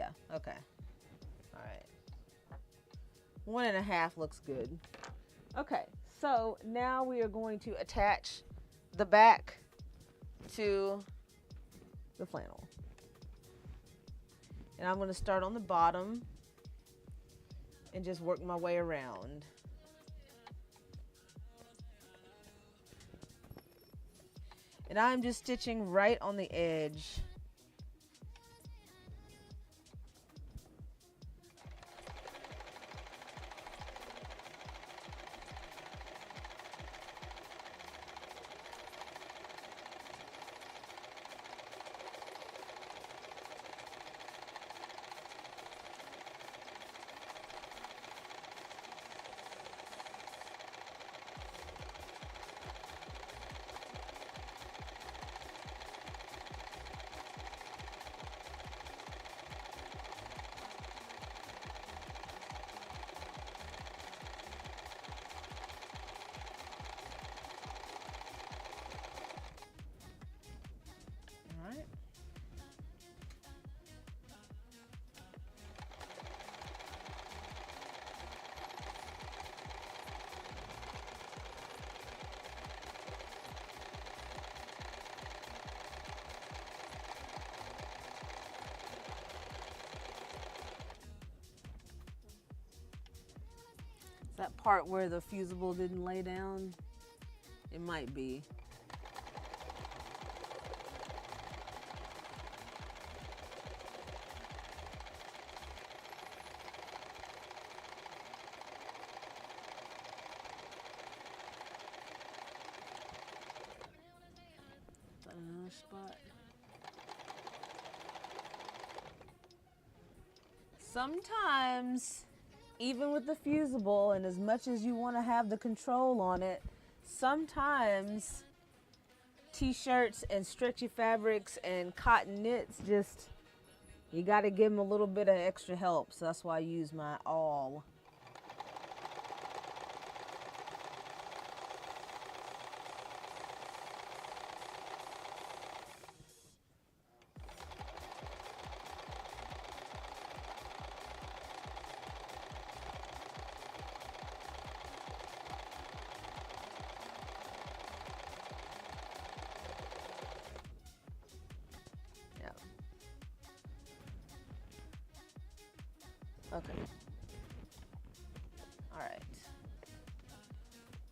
Yeah, okay. All right. 1.5 looks good. Okay, so now we are going to attach the back to the flannel. And I'm going to start on the bottom and just work my way around. And I'm just stitching right on the edge. That part where the fusible didn't lay down, it might be. Is that another spot? Sometimes, even with the fusible, and as much as you want to have the control on it, sometimes t-shirts and stretchy fabrics and cotton knits, just, you got to give them a little bit of extra help. So that's why I use my awl. Okay. All right.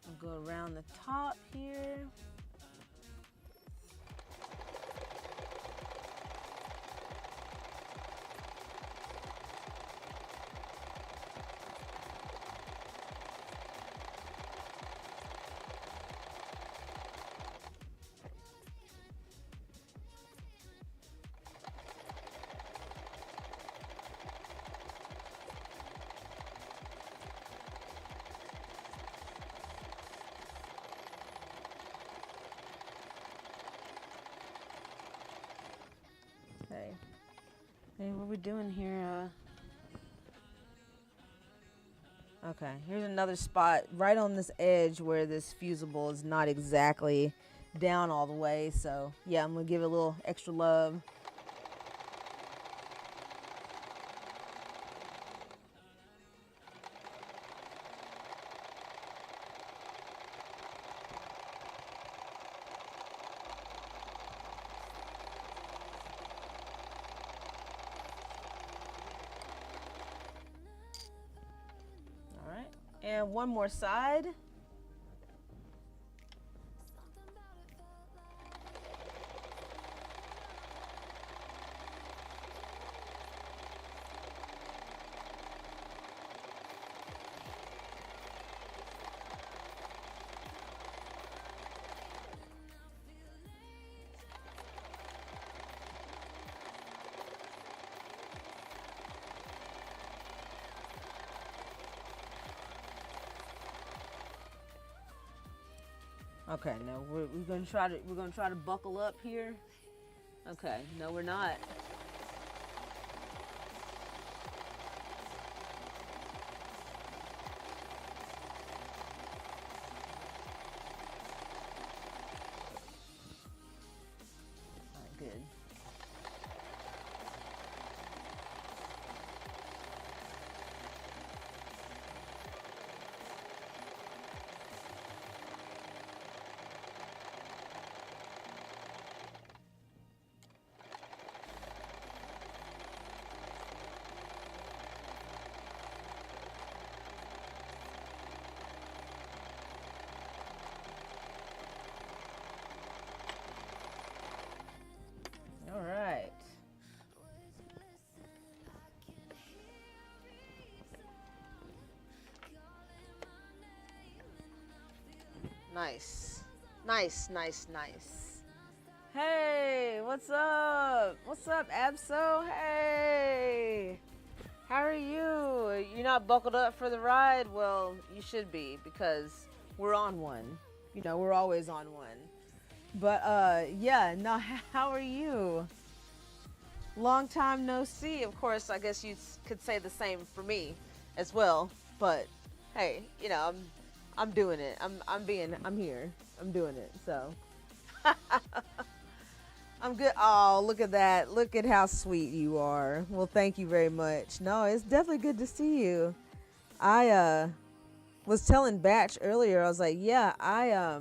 I'll go around the top here. Hey, what are we doing here? Okay, here's another spot right on this edge where this fusible is not exactly down all the way. So yeah, I'm gonna give it a little extra love. And one more side. Okay, now we're gonna try to buckle up here. Okay, no, we're not. All right, good. Nice. Nice, nice, nice. Hey, what's up? What's up, Absol? Hey. How are you? You're not buckled up for the ride? Well, you should be, because we're on one. You know, we're always on one. But yeah, no, how are you? Long time no see. Of course, I guess you could say the same for me as well. But hey, you know, I'm doing it. I'm here. I'm doing it. So I'm good. Oh, look at that. Look at how sweet you are. Well, thank you very much. No, it's definitely good to see you. I was telling Batch earlier, I was like, yeah,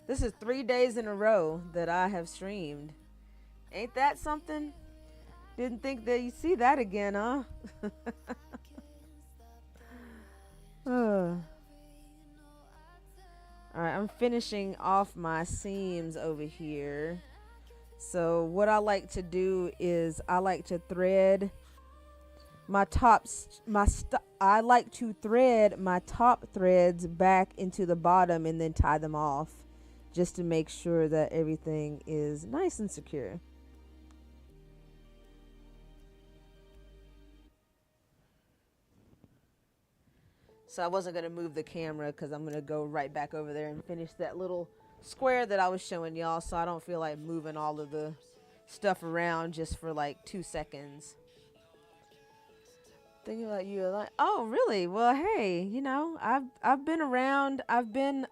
this is 3 days in a row that I have streamed. Ain't that something? Didn't think that you'd see that again, huh? Alright, I'm finishing off my seams over here. So what I like to do is I like to thread my I like to thread my top threads back into the bottom and then tie them off, just to make sure that everything is nice and secure. So I wasn't going to move the camera because I'm going to go right back over there and finish that little square that I was showing y'all, so I don't feel like moving all of the stuff around just for like 2 seconds. Thinking about you, like, oh really? Well, hey, you know, I've been around. I've been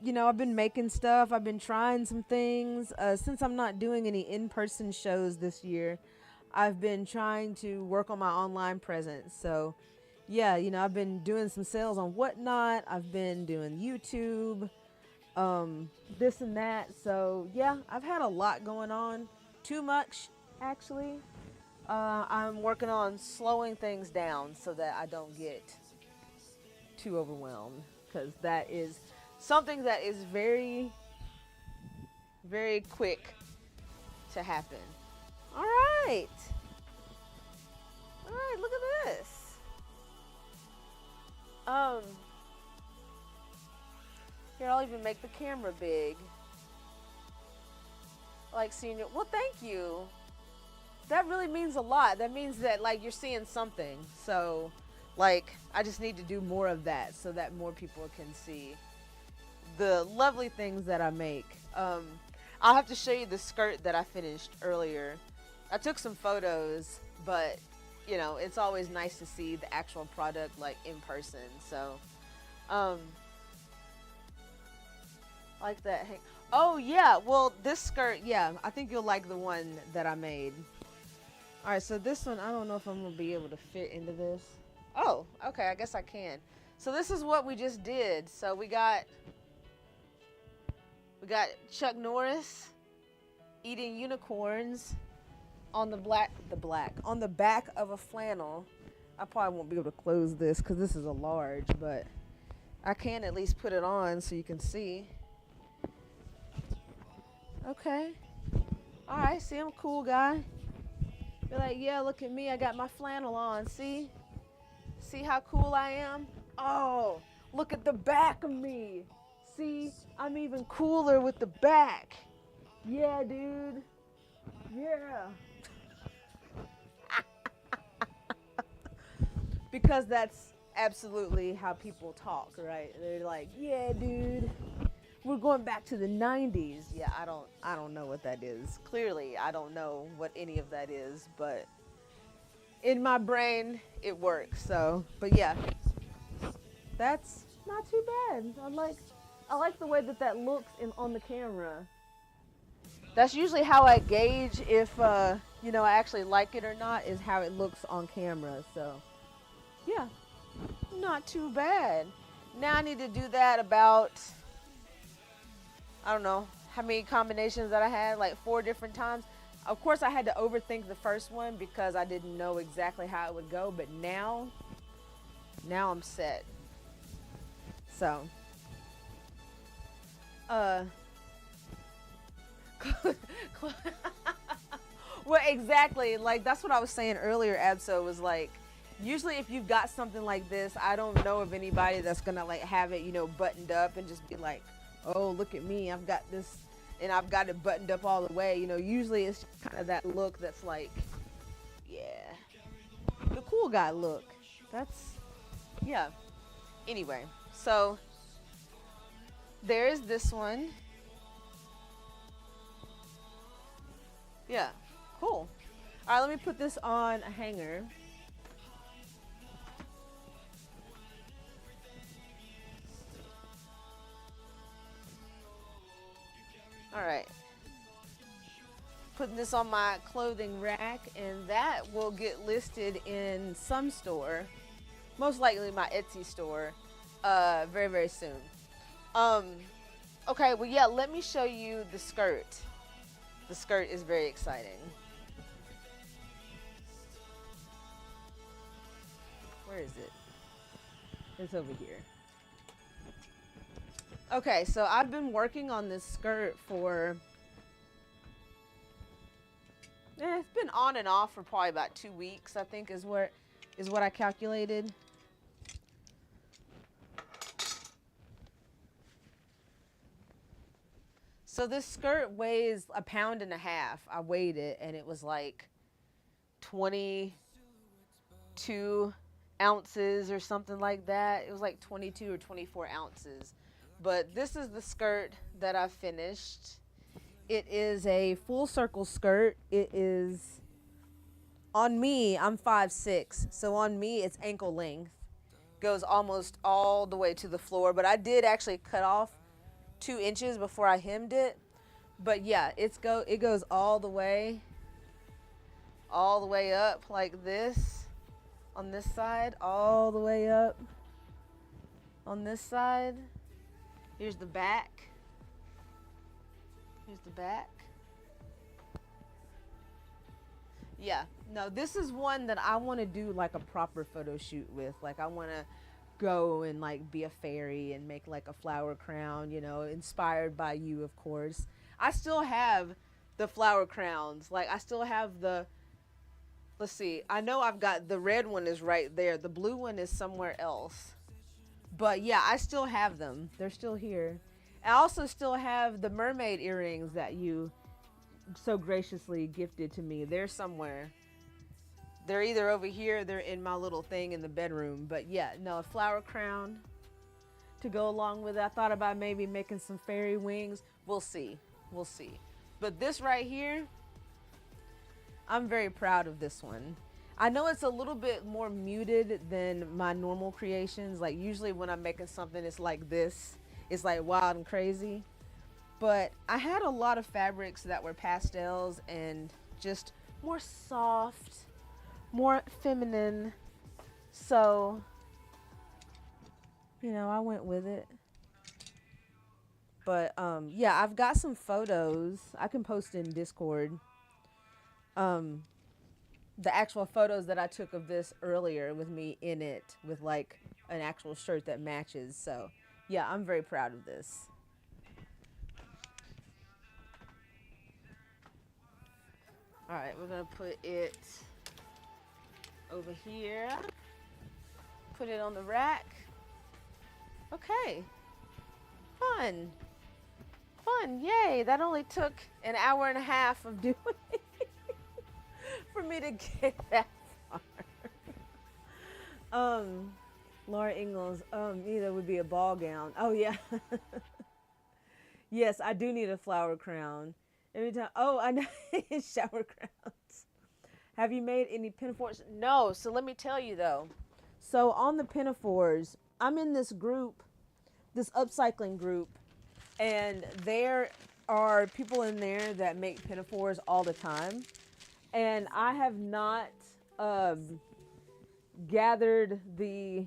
you know, I've been making stuff. I've been trying some things. Since I'm not doing any in-person shows this year, I've been trying to work on my online presence. So yeah, you know, I've been doing some sales on Whatnot. I've been doing YouTube, this and that. So yeah, I've had a lot going on. Too much, actually. I'm working on slowing things down so that I don't get too overwhelmed, because that is something that is very, very quick to happen. All right. All right, look at this. Here, I'll even make the camera big. Like seeing it. Well, thank you. That really means a lot. That means that, like, you're seeing something. So, like, I just need to do more of that so that more people can see the lovely things that I make. I'll have to show you the skirt that I finished earlier. I took some photos, but, you know, it's always nice to see the actual product, like, in person. So, like that. Oh, yeah. Well, this skirt, yeah, I think you'll like the one that I made. All right, so this one, I don't know if I'm going to be able to fit into this. Oh, okay, I guess I can. So this is what we just did. So we got Chuck Norris eating unicorns on the back of a flannel. I probably won't be able to close this because this is a large, but I can at least put it on so you can see. Okay. All right, see, I'm a cool guy. You're like, yeah, look at me. I got my flannel on. See? See how cool I am? Oh, look at the back of me. See? I'm even cooler with the back. Yeah, dude. Yeah. Because that's absolutely how people talk, right? They're like, yeah, dude. We're going back to the 90s. Yeah, I don't know what that is. Clearly, I don't know what any of that is, but in my brain, it works. So, but yeah, that's not too bad. I like the way that looks on the camera. That's usually how I gauge if, you know, I actually like it or not, is how it looks on camera. So, yeah, not too bad. Now I need to do that about, I don't know how many combinations that I had, like 4 different times. Of course, I had to overthink the first one because I didn't know exactly how it would go, but now I'm set. So, well, exactly. Like, that's what I was saying earlier, Abso, was like, Usually if you've got something like this, I don't know of anybody that's gonna like have it, you know, buttoned up and just be like, oh, look at me, I've got this and I've got it buttoned up all the way. You know, usually it's kind of that look that's like, yeah, the cool guy look. That's, yeah. Anyway, so there's this one. Yeah, cool. All right, let me put this on a hanger. All right. Putting this on my clothing rack, and that will get listed in some store, most likely my Etsy store, very, very soon. Okay, well, yeah, let me show you the skirt. The skirt is very exciting. Where is it? It's over here. Okay, so I've been working on this skirt for, it's been on and off for probably about 2 weeks, I think is what I calculated. So this skirt weighs 1.5 pounds. I weighed it and it was like 22 ounces or something like that. It was like 22 or 24 ounces. But this is the skirt that I finished. It is a full circle skirt. It is, on me, I'm 5'6", so on me it's ankle length. Goes almost all the way to the floor, but I did actually cut off 2 inches before I hemmed it. But yeah, it goes all the way up like this on this side, all the way up on this side. Here's the back. Here's the back. Yeah, no, this is one that I want to do like a proper photo shoot with. Like I want to go and like be a fairy and make like a flower crown, you know, inspired by you, of course. I still have the flower crowns. Like I still have the, let's see, I know I've got the red one is right there. The blue one is somewhere else. But yeah, I still have them. They're still here. I also still have the mermaid earrings that you so graciously gifted to me. They're somewhere. They're either over here or they're in my little thing in the bedroom. But yeah, no, a flower crown to go along with it. I thought about maybe making some fairy wings. We'll see. We'll see. But this right here, I'm very proud of this one. I know it's a little bit more muted than my normal creations. Like usually when I'm making something, it's like this. It's like wild and crazy. But I had a lot of fabrics that were pastels and just more soft, more feminine. So, you know, I went with it. But yeah, I've got some photos I can post in Discord. The actual photos that I took of this earlier with me in it with like an actual shirt that matches. So yeah, I'm very proud of this. All right, we're gonna put it over here. Put it on the rack. Okay, fun. Fun, yay. That only took 1.5 hours of doing it. For me to get that far. Laura Ingalls, either would be a ball gown. Oh yeah. Yes, I do need a flower crown. Every time, oh, I know. Shower crowns. Have you made any pinafores? No, so let me tell you though. So on the pinafores, I'm in this group, this upcycling group, and there are people in there that make pinafores all the time. And I have not gathered the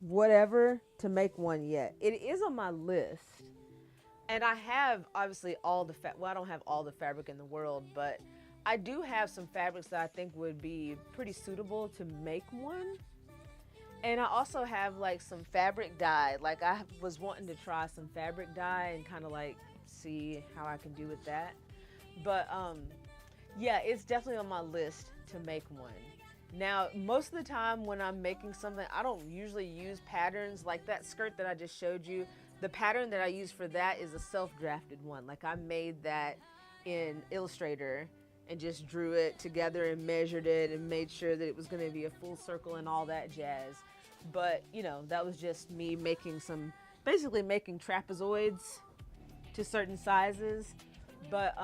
whatever to make one yet. It is on my list. And I have obviously all the well, I don't have all the fabric in the world, but I do have some fabrics that I think would be pretty suitable to make one. And I also have like some fabric dye. Like I was wanting to try some fabric dye and kind of like see how I can do with that. But yeah, it's definitely on my list to make one. Now, most of the time when I'm making something, I don't usually use patterns like that skirt that I just showed you. The pattern that I use for that is a self-drafted one. Like I made that in Illustrator and just drew it together and measured it and made sure that it was going to be a full circle and all that jazz. But, you know, that was just me making basically making trapezoids to certain sizes. But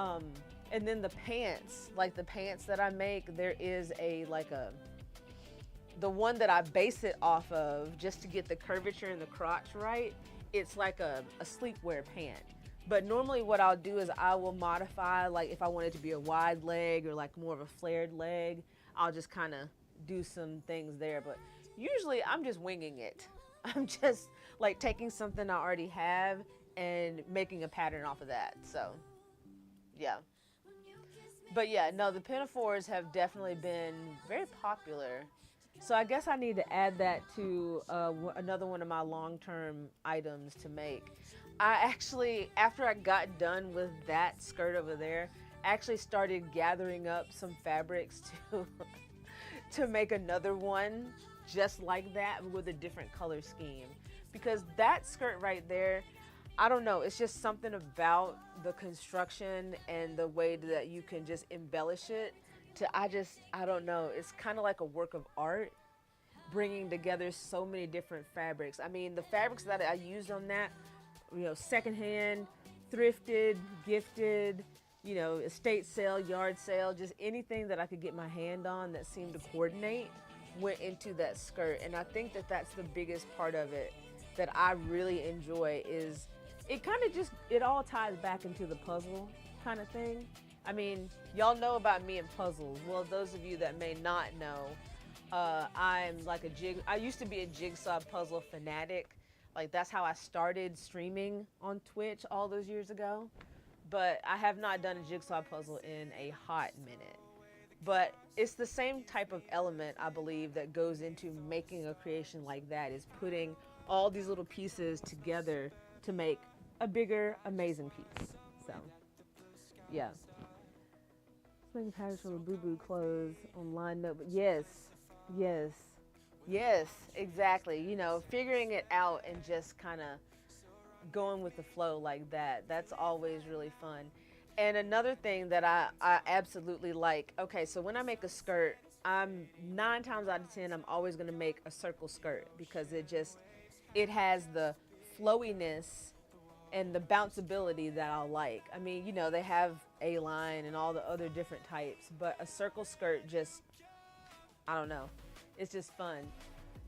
and then the pants, like the pants that I make, there is the one that I base it off of just to get the curvature in the crotch right. It's like a sleepwear pant. But normally what I'll do is I will modify, like if I want it to be a wide leg or like more of a flared leg, I'll just kind of do some things there. But usually I'm just winging it. I'm just like taking something I already have and making a pattern off of that. So yeah. But yeah, no, the pinafores have definitely been very popular. So I guess I need to add that to another one of my long-term items to make. I actually, after I got done with that skirt over there, I actually started gathering up some fabrics to to make another one just like that with a different color scheme. Because that skirt right there, I don't know, it's just something about the construction and the way that you can just embellish it I don't know, it's kind of like a work of art, bringing together so many different fabrics. I mean, the fabrics that I used on that, you know, secondhand, thrifted, gifted, you know, estate sale, yard sale, just anything that I could get my hand on that seemed to coordinate went into that skirt. And I think that that's the biggest part of it that I really enjoy is it kind of just, it all ties back into the puzzle kind of thing. I mean, y'all know about me and puzzles. Well, those of you that may not know, I'm like I used to be a jigsaw puzzle fanatic. Like that's how I started streaming on Twitch all those years ago. But I have not done a jigsaw puzzle in a hot minute. But it's the same type of element, I believe, that goes into making a creation like that, is putting all these little pieces together to make a bigger, amazing piece. So, yeah. Making patterns for boo-boo clothes online note, but yes, exactly. You know, figuring it out and just kind of going with the flow like that. That's always really fun. And another thing that I absolutely like, okay, so when I make a skirt, I'm 9 times out of 10, I'm always going to make a circle skirt because it has the flowiness and the bounceability that I like. I mean, you know, they have A-line and all the other different types, but a circle skirt just, I don't know, it's just fun.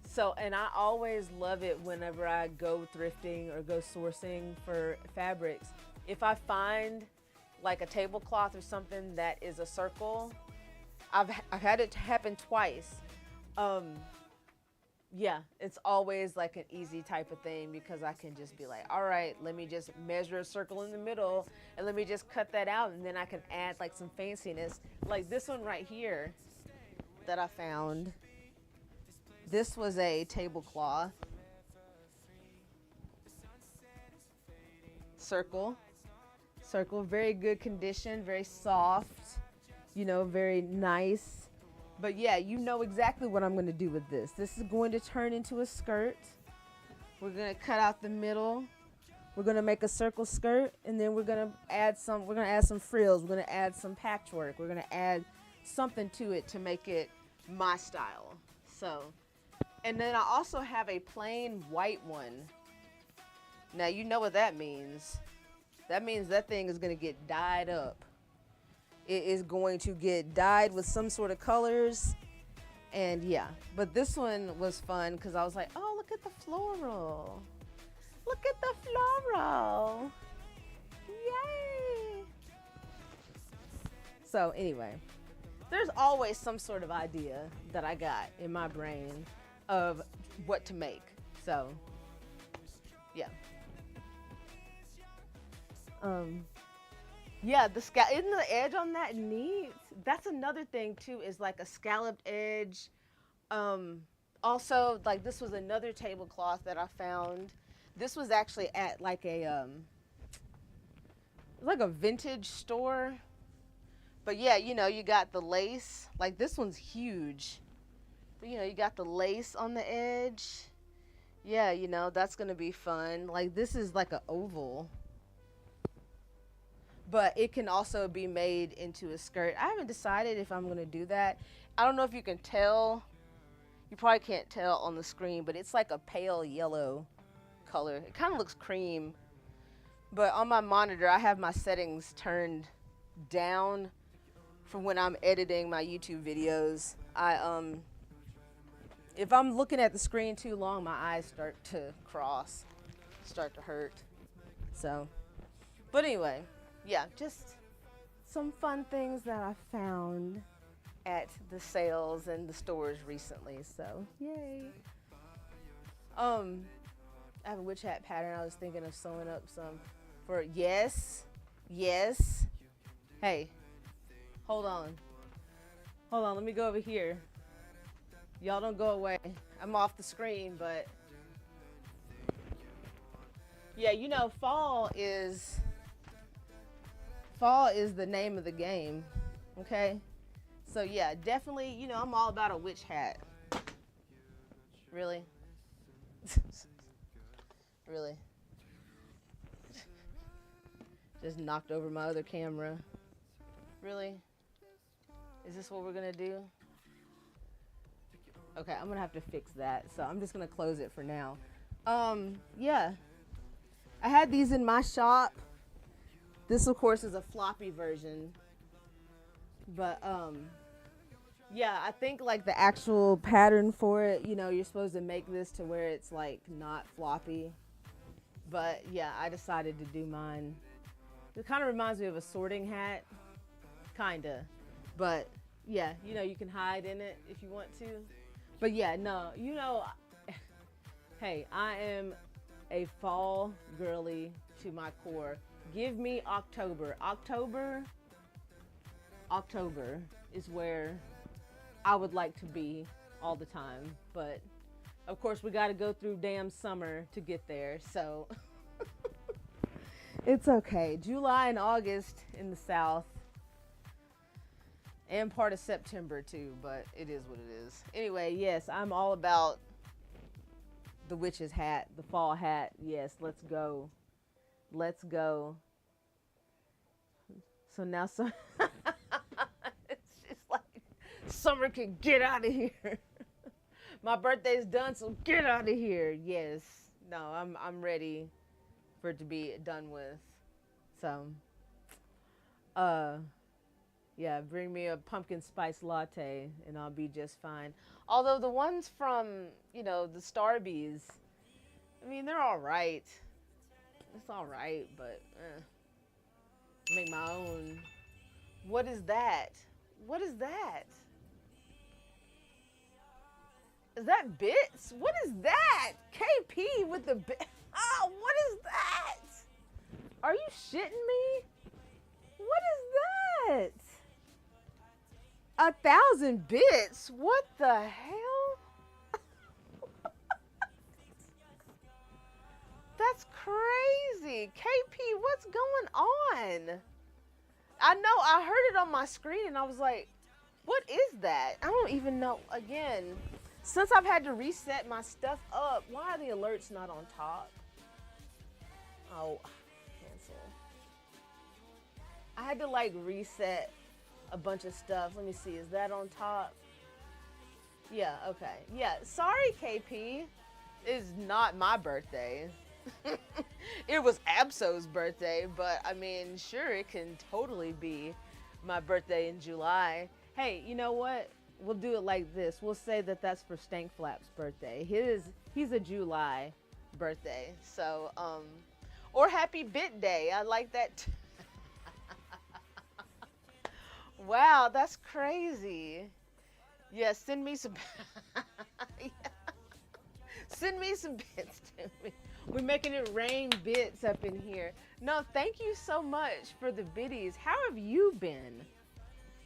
So, and I always love it whenever I go thrifting or go sourcing for fabrics. If I find like a tablecloth or something that is a circle, I've had it happen twice. Yeah, it's always like an easy type of thing because I can just be like, all right, let me just measure a circle in the middle and let me just cut that out, and then I can add like some fanciness. Like this one right here that I found. This was a tablecloth. Circle, very good condition, very soft, you know, very nice. But yeah, you know exactly what I'm going to do with this. This is going to turn into a skirt. We're going to cut out the middle. We're going to make a circle skirt, and then we're going to add some frills. We're going to add some patchwork. We're going to add something to it to make it my style. So, and then I also have a plain white one. Now, you know what that means. That means that thing is going to get dyed up. It is going to get dyed with some sort of colors. And yeah, but this one was fun because I was like, oh, look at the floral. Look at the floral. Yay. So anyway, there's always some sort of idea that I got in my brain of what to make. So yeah. Yeah, isn't the edge on that neat? That's another thing too, is like a scalloped edge. Also, like this was another tablecloth that I found. This was actually at like a vintage store. But yeah, you know, you got the lace. Like this one's huge. But you know, you got the lace on the edge. Yeah, you know, that's gonna be fun. Like this is like an oval, but it can also be made into a skirt. I haven't decided if I'm gonna do that. I don't know if you can tell. You probably can't tell on the screen, but it's like a pale yellow color. It kind of looks cream, but on my monitor I have my settings turned down for when I'm editing my YouTube videos. If I'm looking at the screen too long, my eyes start to cross, start to hurt. So, but anyway, yeah, just some fun things that I found at the sales and the stores recently. So, yay. I have a witch hat pattern. I was thinking of sewing up some for yes. Hey, hold on. Let me go over here. Y'all don't go away. I'm off the screen, but yeah, you know, fall is the name of the game. Okay? So yeah, definitely, you know, I'm all about a witch hat. Really? Really? Just knocked over my other camera. Really? Is this what we're gonna do? Okay, I'm gonna have to fix that. So I'm just gonna close it for now. Yeah. I had these in my shop. This of course is a floppy version. But yeah, I think like the actual pattern for it, you know, you're supposed to make this to where it's like not floppy. But yeah, I decided to do mine. It kind of reminds me of a sorting hat. Kinda. But yeah, you know, you can hide in it if you want to. But yeah, no, you know, hey, I am a fall girly to my core. Give me October. October is where I would like to be all the time. But of course, we got to go through damn summer to get there. So it's okay. July and August in the South. And part of September too, but it is what it is. Anyway, yes, I'm all about the witch's hat, the fall hat. Yes, let's go. Let's go. So now it's just like summer can get out of here. My birthday's done, so get out of here. Yes. No, I'm ready for it to be done with. So yeah, bring me a pumpkin spice latte and I'll be just fine. Although the ones from, you know, the Starbies, I mean, they're all right. It's all right, but make my own. What is that? What is that? Is that bits? What is that? KP with the bit. Oh, what is that? Are you shitting me? What is that? 1,000 bits? What the hell? That's crazy. KP, what's going on? I know, I heard it on my screen and I was like, what is that? I don't even know. Again, since I've had to reset my stuff up, why are the alerts not on top? Oh, cancel. I had to like reset a bunch of stuff. Let me see, is that on top? Yeah, okay. Yeah, sorry KP. It's not my birthday. It was Absol's birthday, but I mean, sure, it can totally be my birthday in July. Hey, you know what? We'll do it like this. We'll say that that's for Stank Flap's birthday. He's a July birthday. So, or Happy Bit Day. I like that. Wow, that's crazy. Yeah, send me some. Yeah. Send me some bits to me. We're making it rain bits up in here. No, thank you so much for the biddies. How have you been?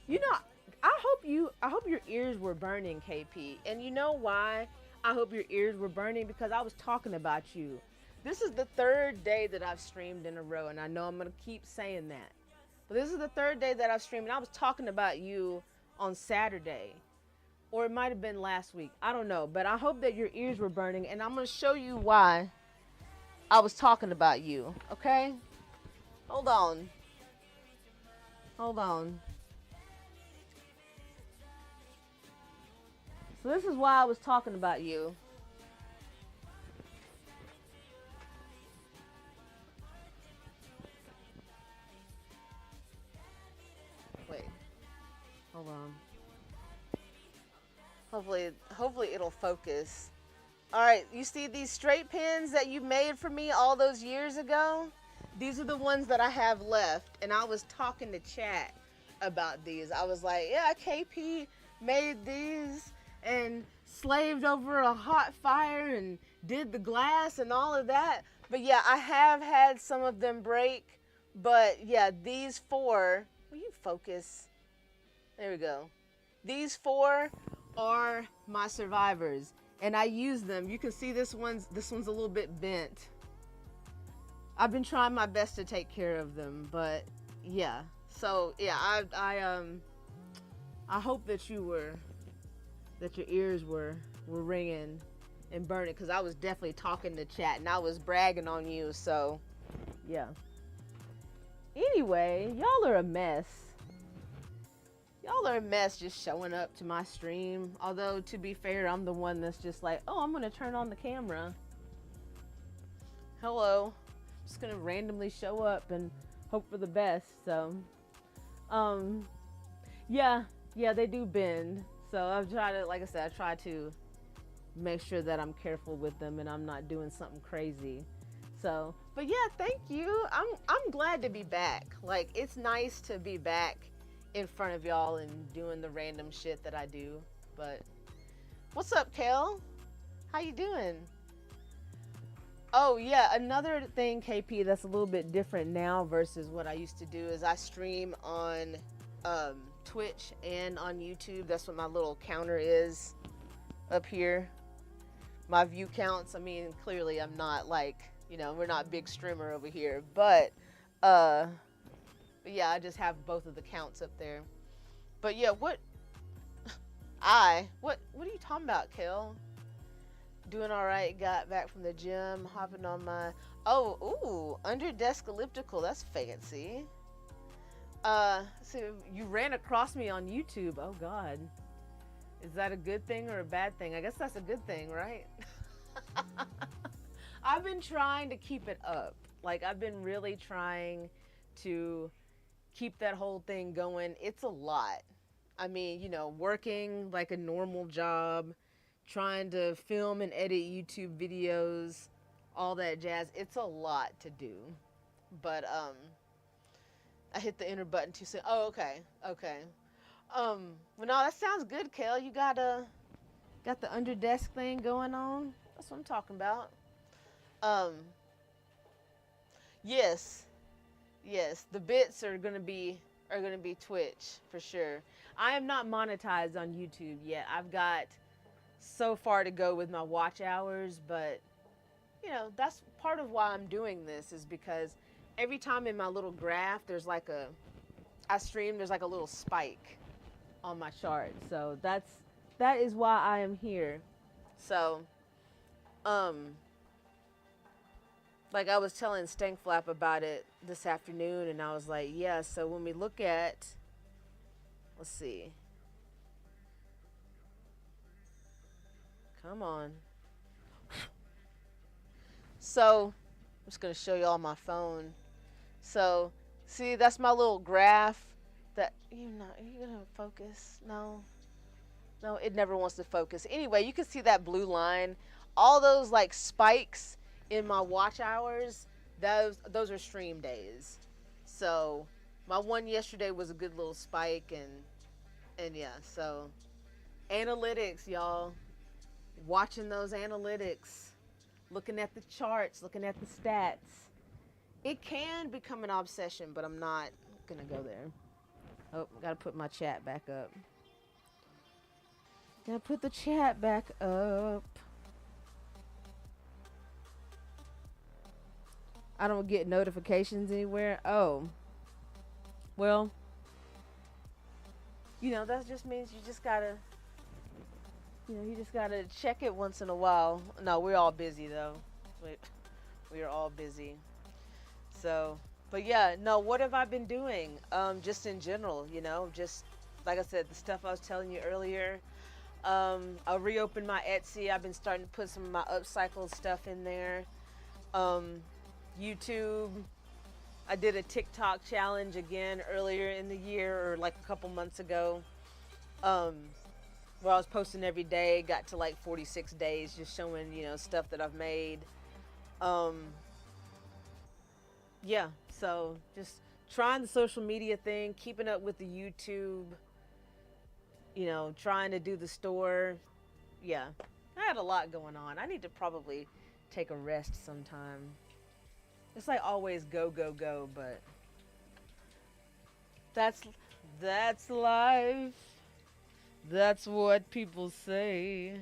You know, I hope your ears were burning, KP. And you know why I hope your ears were burning? Because I was talking about you. This is the 3rd day that I've streamed in a row, and I know I'm going to keep saying that. But this is the 3rd day that I've streamed, and I was talking about you on Saturday. or it might have been last week. I don't know, but I hope that your ears were burning, and I'm going to show you why I was talking about you, okay? Hold on. Hold on. So this is why I was talking about you. Wait. Hold on. Hopefully it'll focus. All right, you see these straight pins that you made for me all those years ago? These are the ones that I have left, and I was talking to chat about these. I was like, yeah, KP made these and slaved over a hot fire and did the glass and all of that. But yeah, I have had some of them break, but yeah, these 4, will you focus? There we go. These 4 are my survivors, and I use them. You can see this one's a little bit bent. I've been trying my best to take care of them, but yeah. So yeah, I hope that your ears were ringing and burning, because I was definitely talking to chat and I was bragging on you. So yeah. Anyway, y'all are a mess. Y'all are a mess just showing up to my stream. Although, to be fair, I'm the one that's just like, oh, I'm gonna turn on the camera. Hello. Just gonna randomly show up and hope for the best. So yeah, they do bend. So I've tried to, like I said, I try to make sure that I'm careful with them and I'm not doing something crazy. So, but yeah, thank you. I'm glad to be back. Like, it's nice to be back in front of y'all and doing the random shit that I do. But what's up, Kel? How you doing? Oh yeah, another thing, KP, that's a little bit different now versus what I used to do is I stream on Twitch and on YouTube. That's what my little counter is up here. My view counts. I mean, clearly I'm not like, you know, we're not big streamer over here, but yeah, I just have both of the counts up there. But yeah, what are you talking about, Kel? Doing all right. Got back from the gym, hopping on my under desk elliptical. That's fancy. So you ran across me on YouTube. Oh God, is that a good thing or a bad thing? I guess that's a good thing, right? I've been trying to keep it up. Like, I've been really trying to keep that whole thing going. It's a lot. I mean, you know, working like a normal job, trying to film and edit YouTube videos, all that jazz. It's a lot to do. But I hit the enter button too soon. Oh, okay. Well, no, that sounds good, Kel. You got the under desk thing going on. That's what I'm talking about. Yes, the bits are gonna be Twitch for sure. I am not monetized on YouTube yet. I've got so far to go with my watch hours, but you know, that's part of why I'm doing this, is because every time in my little graph there's like there's like a little spike on my chart. So that is why I am here. So like I was telling Stankflap about it this afternoon, and I was like, yeah, so when we look at, let's see. Come on. So, I'm just going to show you all my phone. So, see, that's my little graph that, are you going to focus? No, it never wants to focus. Anyway, you can see that blue line. All those like spikes in my watch hours, those are stream days. So, my one yesterday was a good little spike, and yeah, so analytics, y'all. Watching those analytics, looking at the charts, looking at the stats. It can become an obsession, but I'm not gonna go there. Oh, gotta put my chat back up. Gotta put the chat back up. I don't get notifications anywhere. Oh. Well, you know, that just means you just gotta You just gotta check it once in a while. No, we're all busy though. We, we are all busy. So, but yeah, no, what have I been doing? Just in general, just like I said, the stuff I was telling you earlier. I reopened my Etsy. I've been starting to put some of my upcycled stuff in there. Um, YouTube. I did a TikTok challenge again earlier in the year, or like a couple months ago. Um, where I was posting every day. Got to like 46 days, just showing stuff that I've made. Um, yeah, so just trying the social media thing, keeping up with the YouTube. Trying to do the store. Yeah, I had a lot going on. I need to probably take a rest sometime. It's like always go go go, but that's that's life. That's what people say.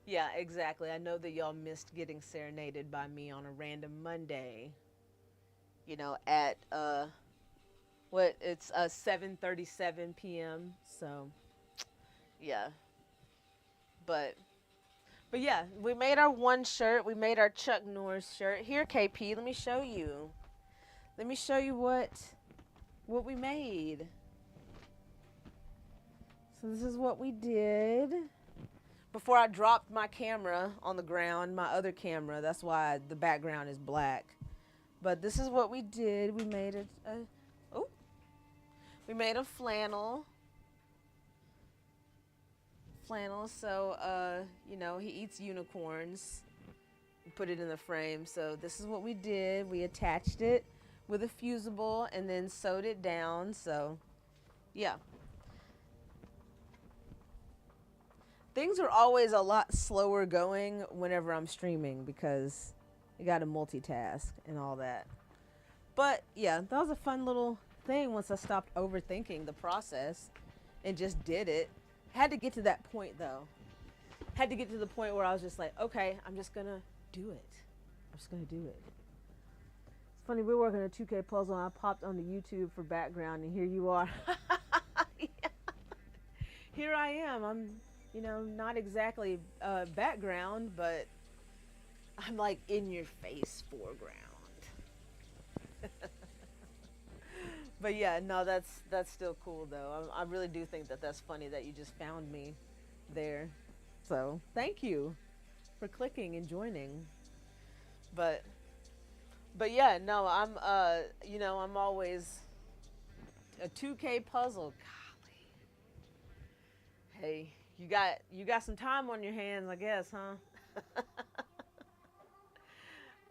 Yeah, exactly. I know that y'all missed getting serenaded by me on a random Monday. At what it's 7:37 p.m. So, yeah. But yeah, we made our one shirt. We made our Chuck Norris shirt. Here, KP, let me show you. Let me show you what we made. So this is what we did. Before I dropped my camera on the ground, my other camera, that's why the background is black. But this is what we did. We made we made a flannel. So he eats unicorns. We put it in the frame. So this is what we did. We attached it with a fusible and then sewed it down. So yeah. Things are always a lot slower going whenever I'm streaming because you got to multitask and all that. But yeah, that was a fun little thing once I stopped overthinking the process and just did it. Had to get to that point though. Had to get to the point where I was just like, okay, I'm just gonna do it. I'm just gonna do it. It's funny, we were working a 2K puzzle and I popped onto YouTube for background and here you are. Yeah. Here I am. I'm not exactly background, but I'm like in your face foreground. But yeah, no, that's still cool though. I really do think that that's funny that you just found me there. So thank you for clicking and joining. But yeah, no, I'm always a 2K puzzle. Golly, hey, you got some time on your hands, I guess, huh?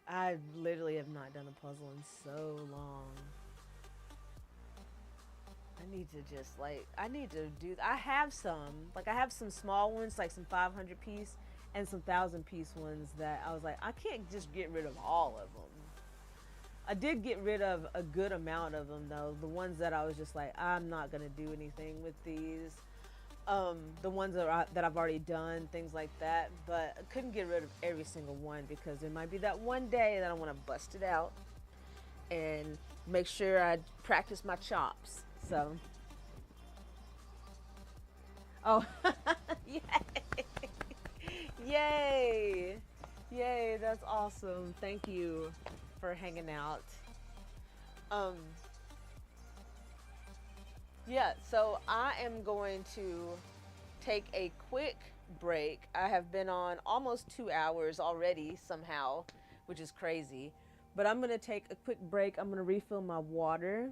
I literally have not done a puzzle in so long. I need to just I have some small ones, like some 500 piece and some 1,000 piece ones that I was like, I can't just get rid of all of them. I did get rid of a good amount of them though. The ones that I was just like, I'm not gonna do anything with these. The ones that I've already done, things like that. But I couldn't get rid of every single one because there might be that one day that I want to bust it out and make sure I practice my chops. So, oh, yay, yay, yay! That's awesome. Thank you for hanging out. Um, yeah. So I am going to take a quick break. I have been on almost 2 hours already somehow, which is crazy. But I'm gonna take a quick break. I'm gonna refill my water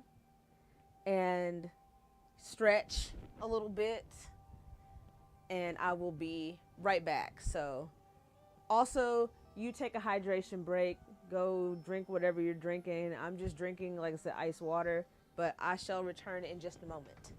and stretch a little bit and I will be right back. So also you take a hydration break, go drink whatever you're drinking. I'm just drinking, like I said, ice water, but I shall return in just a moment.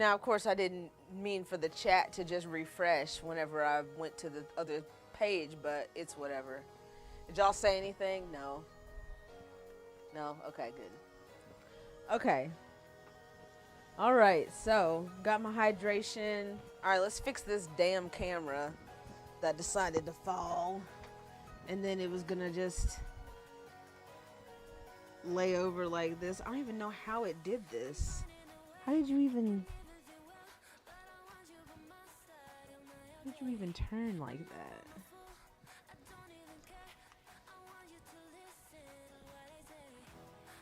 Now, of course, I didn't mean for the chat to just refresh whenever I went to the other page, but it's whatever. Did y'all say anything? No. No? Okay, good. Okay. All right, so got my hydration. All right, let's fix this damn camera that decided to fall. And then it was gonna just lay over like this. I don't even know how it did this. How did you even turn like that?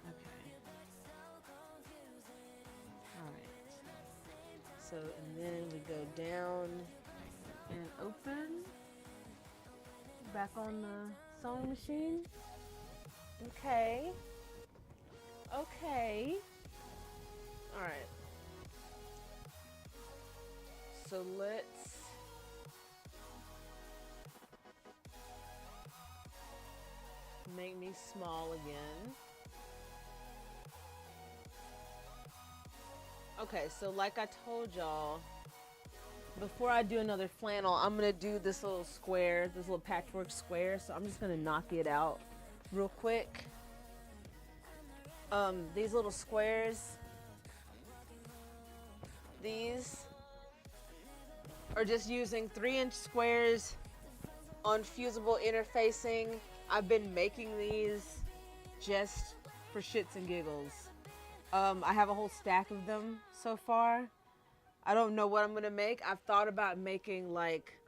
Okay. Alright. So, and then we go down and open. Back on the sewing machine. Okay. Okay. Alright. So let's make me small again. Okay, so like I told y'all, before I do another flannel, I'm gonna do this little square, this little patchwork square. So I'm just gonna knock it out real quick. These little squares, these are just using 3-inch squares on fusible interfacing. I've been making these just for shits and giggles. I have a whole stack of them so far. I don't know what I'm gonna make. I've thought about making like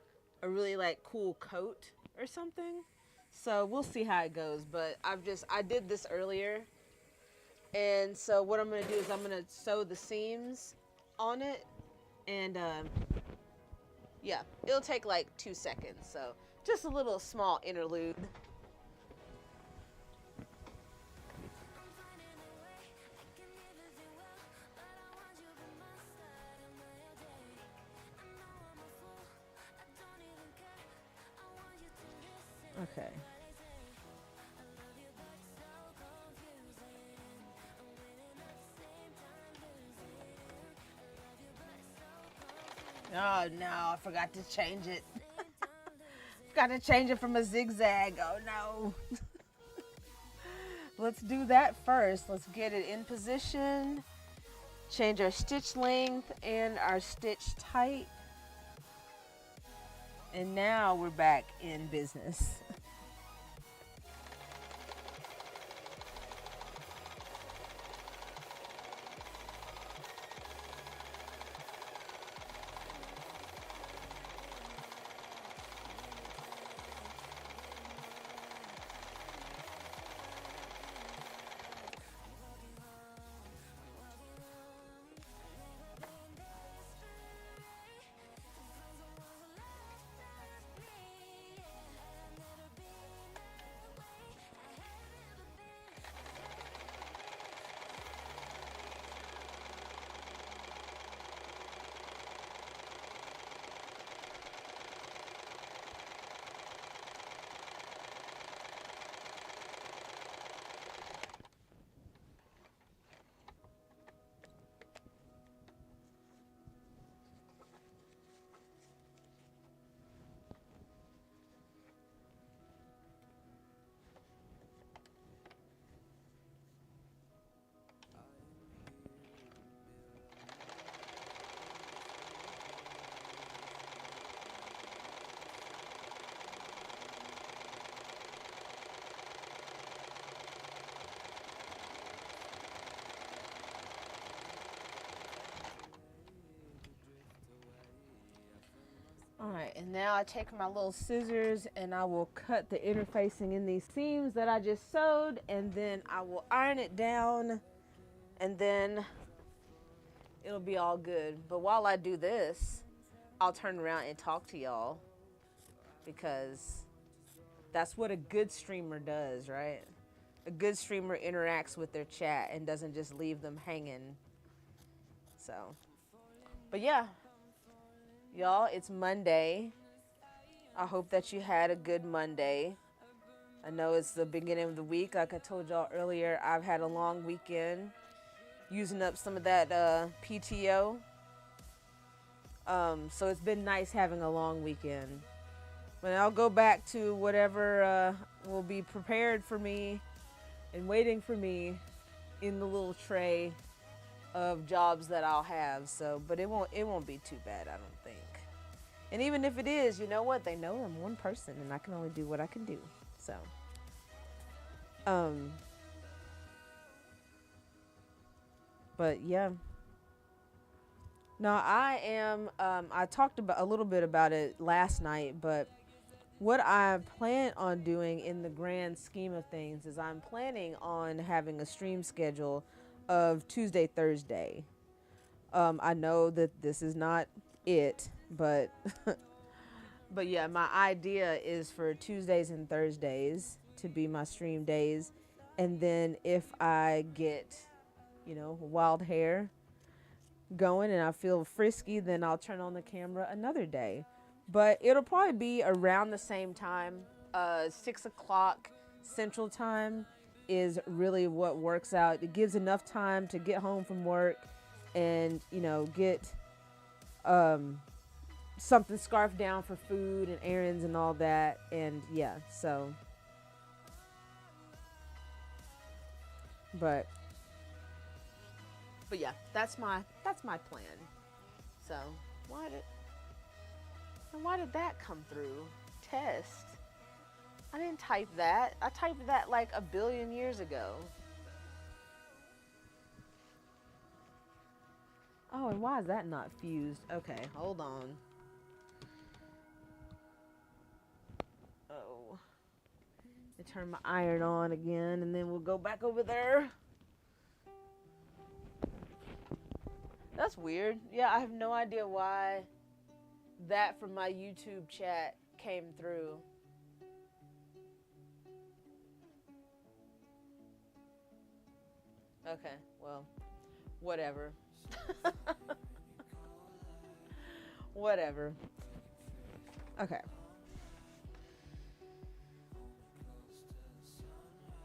a really like cool coat or something. So we'll see how it goes. But I did this earlier. And so what I'm gonna do is I'm gonna sew the seams on it. And yeah, it'll take like 2 seconds. So just a little small interlude. Okay. Oh no, I forgot to change it. Got to change it from a zigzag. Oh no. Let's do that first. Let's get it in position. Change our stitch length and our stitch height. And now we're back in business. All right, and now I take my little scissors and I will cut the interfacing in these seams that I just sewed, and then I will iron it down, and then it'll be all good. But while I do this, I'll turn around and talk to y'all, because that's what a good streamer does, right? A good streamer interacts with their chat and doesn't just leave them hanging. So, but yeah. Y'all, it's Monday. I hope that you had a good Monday. I know it's the beginning of the week. Like I told y'all earlier, I've had a long weekend using up some of that PTO. So it's been nice having a long weekend. But I'll go back to whatever will be prepared for me and waiting for me in the little tray of jobs that I'll have. So, but it won't be too bad, I don't think. And even if it is, you know what? They know I'm one person and I can only do what I can do. So, um, but yeah. No, I am. I talked about a little bit about it last night, but what I plan on doing in the grand scheme of things is I'm planning on having a stream schedule of Tuesday, Thursday. I know that this is not it, but but yeah, my idea is for Tuesdays and Thursdays to be my stream days, and then if I get, wild hair going and I feel frisky, then I'll turn on the camera another day. But it'll probably be around the same time. 6 o'clock Central Time is really what works out. It gives enough time to get home from work and, get something scarfed down for food and errands and all that. And yeah, so. But yeah, that's my plan. So why did that come through? Test. I didn't type that. I typed that like a billion years ago. Oh, and why is that not fused? Okay, hold on. Oh. I turn my iron on again and then we'll go back over there. That's weird. Yeah, I have no idea why that from my YouTube chat came through. Okay, well, whatever. Whatever. Okay.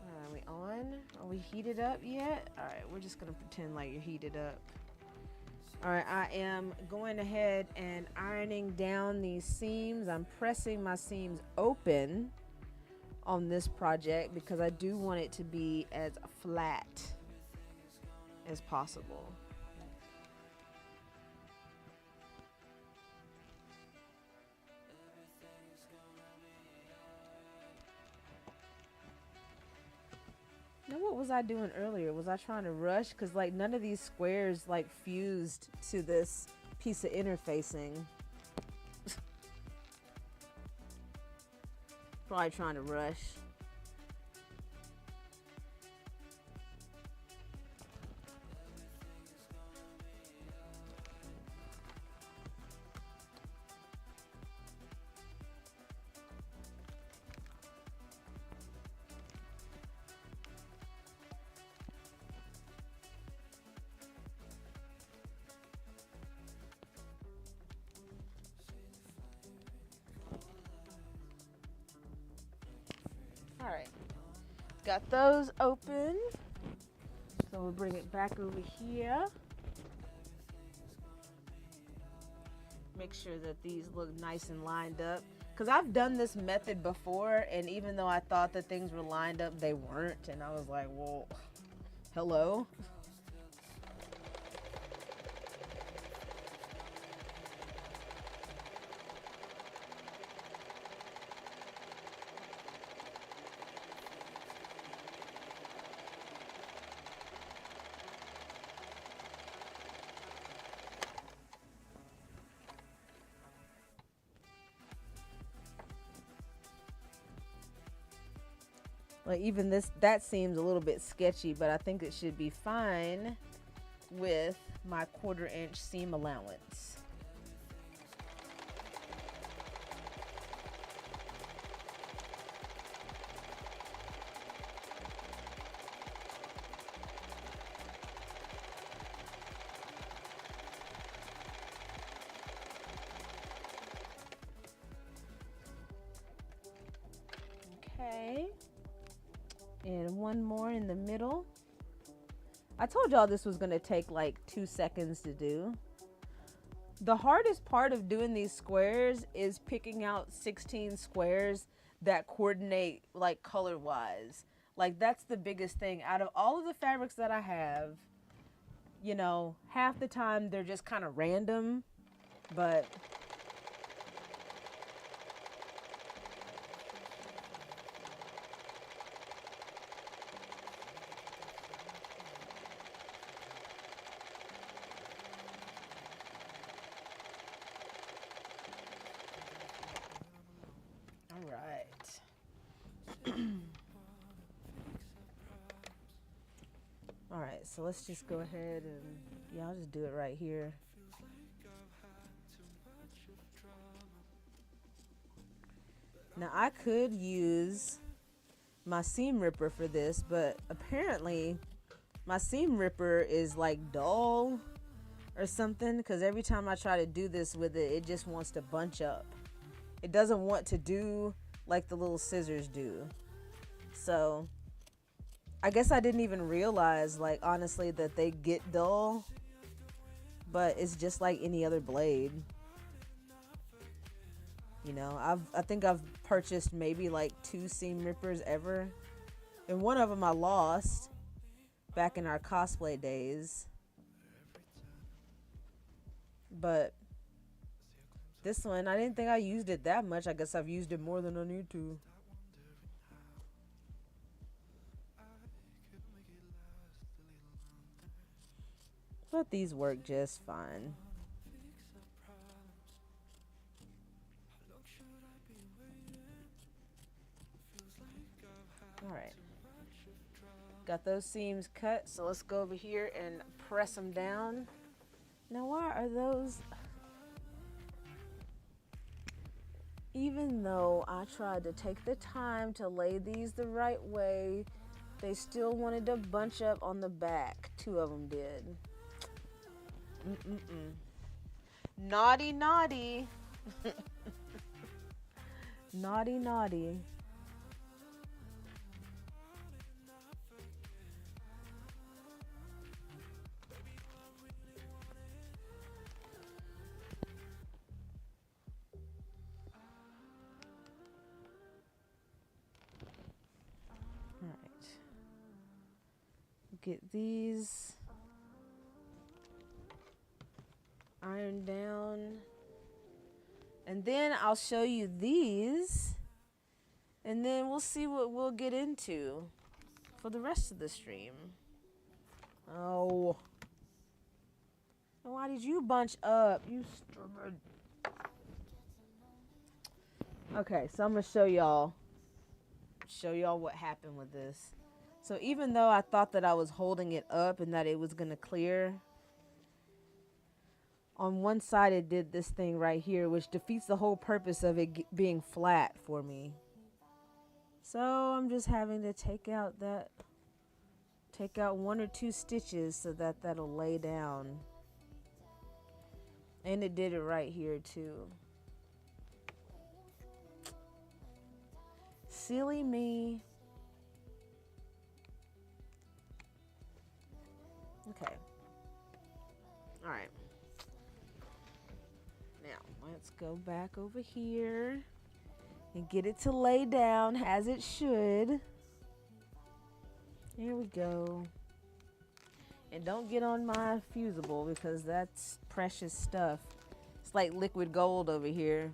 Are we on? Are we heated up yet? All right, we're just going to pretend like you're heated up. All right, I am going ahead and ironing down these seams. I'm pressing my seams open on this project because I do want it to be as flat as possible. Now, what was I doing earlier? Was I trying to rush? Because, like, none of these squares, like, fused to this piece of interfacing. Probably trying to rush. All right, got those open. So we'll bring it back over here. Make sure that these look nice and lined up. Because I've done this method before, and even though I thought that things were lined up, they weren't. And I was like, well, hello? Like even that seems a little bit sketchy, but I think it should be fine with my 1/4 inch seam allowance. Okay. And one more in the middle. I told y'all this was gonna take like 2 seconds to do. The hardest part of doing these squares is picking out 16 squares that coordinate like color wise. Like that's the biggest thing. Out of all of the fabrics that I have, you know, half the time they're just kind of random, but all right. All right, so let's just go ahead and, yeah, I'll just do it right here. Now I could use my seam ripper for this, but apparently my seam ripper is like dull or something, because every time I try to do this with it, it just wants to bunch up. It doesn't want to do like the little scissors do. So I guess I didn't even realize, like, honestly, that they get dull, but it's just like any other blade. You know, I think I've purchased maybe like 2 seam rippers ever, and one of them I lost back in our cosplay days. But this one, I didn't think I used it that much. I guess I've used it more than I need to. But these work just fine. Alright. Got those seams cut, so let's go over here and press them down. Now why are those... Even though I tried to take the time to lay these the right way, they still wanted to bunch up on the back. 2 of them did. Naughty, naughty. Naughty, naughty. All right. Get these ironed down, and then I'll show you these, and then we'll see what we'll get into for the rest of the stream. Oh, why did you bunch up, you stupid? Okay, so I'm gonna show y'all what happened with this. So even though I thought that I was holding it up and that it was gonna clear, on one side it did this thing right here, which defeats the whole purpose of it being flat for me. So I'm just having to take out 1 or 2 stitches so that that'll lay down. And it did it right here too. Silly me. Okay. All right. Now, let's go back over here and get it to lay down as it should. Here we go. And don't get on my fusible because that's precious stuff. It's like liquid gold over here.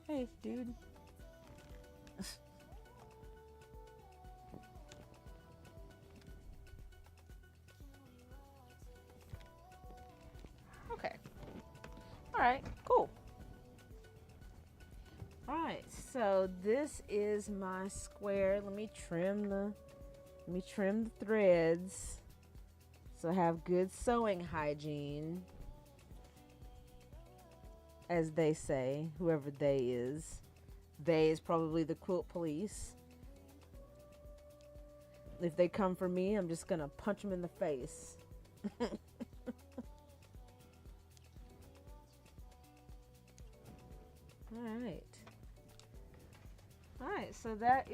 Hey, dude. Okay. All right, cool. All right, so this is my square. Let me trim the threads so I have good sewing hygiene, as they say, whoever they is. They is probably the quilt police. If they come for me, I'm just gonna punch them in the face. All right. right, so that's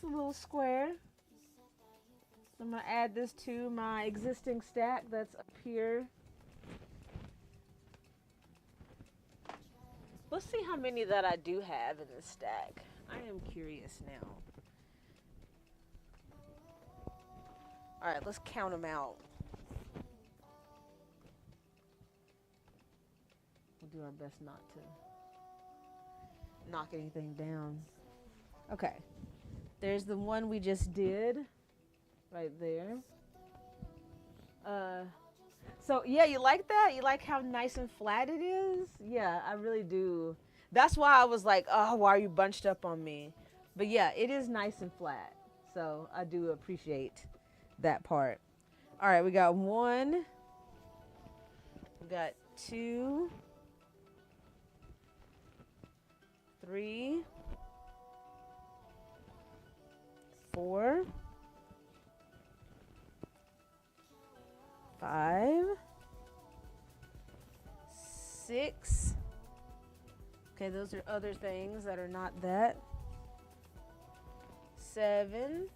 a little square. So I'm gonna add this to my existing stack that's up here. Let's see how many that I do have in this stack. I am curious now. All right, let's count them out. We'll do our best not to knock anything down. Okay, there's the one we just did right there. So yeah, you like that? You like how nice and flat it is? Yeah, I really do. That's why I was like, oh, why are you bunched up on me? But yeah, it is nice and flat. So I do appreciate that part. All right, we got 1. We got 2. 3. 4. 5. 6. Okay, those are other things that are not that. 7.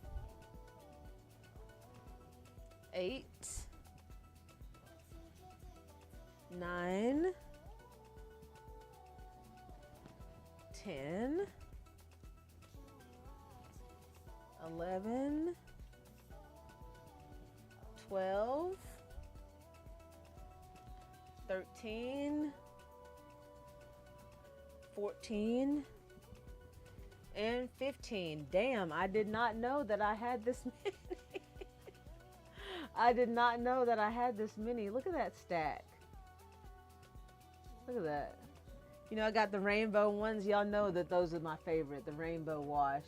8. 9. 10. 11. 12. 13, 14, and 15. Damn, I did not know that I had this many. I did not know that I had this many. Look at that stack. Look at that. You know, I got the rainbow ones. Y'all know that those are my favorite, the rainbow wash.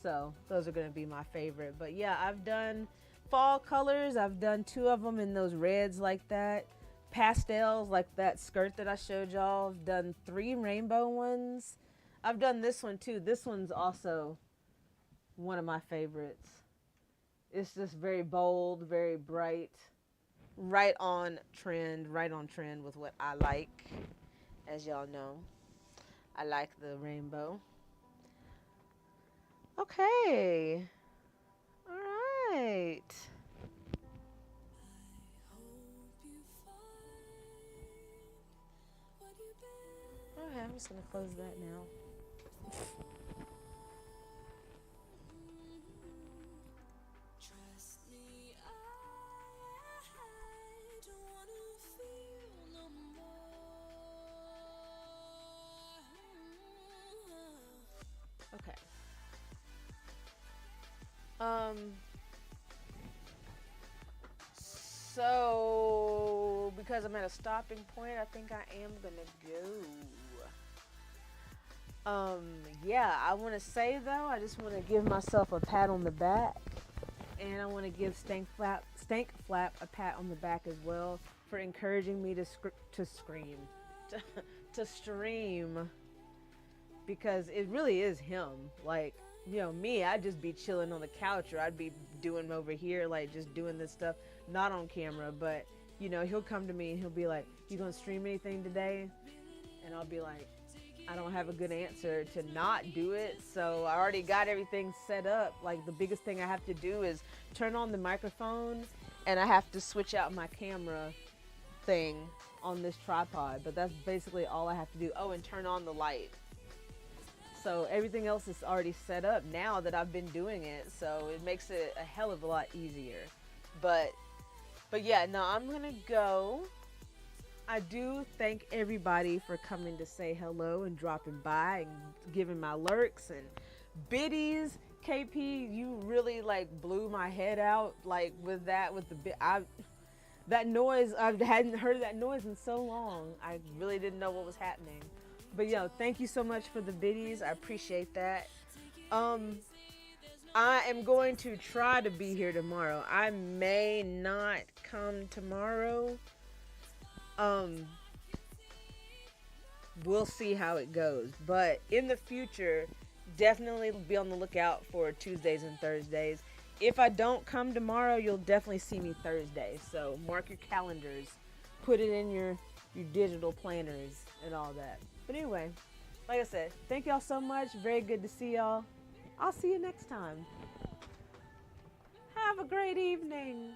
So those are going to be my favorite. But yeah, I've done fall colors. I've done 2 of them in those reds like that. Pastels like that skirt that I showed y'all. I've done 3 rainbow ones. I've done this one too. This one's also one of my favorites. It's just very bold, very bright, right on trend with what I like. As y'all know, I like the rainbow. Okay. All right. Okay, I'm just gonna close that now. Okay. So because I'm at a stopping point, I think I am gonna go. Yeah, I want to say though, I just want to give myself a pat on the back, and I want to give Stank Flap a pat on the back as well for encouraging me to stream, because it really is him. Like, you know, me, I'd just be chilling on the couch, or I'd be doing over here, like just doing this stuff, not on camera, but you know, he'll come to me and he'll be like, "You gonna stream anything today?" And I'll be like, I don't have a good answer to not do it. So I already got everything set up. Like, the biggest thing I have to do is turn on the microphone, and I have to switch out my camera thing on this tripod. But that's basically all I have to do. Oh, and turn on the light. So everything else is already set up now that I've been doing it. So it makes it a hell of a lot easier. But yeah, no, I'm gonna go. I do thank everybody for coming to say hello and dropping by and giving my lurks and biddies. KP, you really like blew my head out, like with the that noise. I hadn't heard that noise in so long. I really didn't know what was happening. But yo, thank you so much for the biddies. I appreciate that. I am going to try to be here tomorrow. I may not come tomorrow. We'll see how it goes. But in the future, definitely be on the lookout for Tuesdays and Thursdays. If I don't come tomorrow, you'll definitely see me Thursday. So mark your calendars. Put it in your digital planners and all that. But anyway, like I said, thank y'all so much. Very good to see y'all. I'll see you next time. Have a great evening.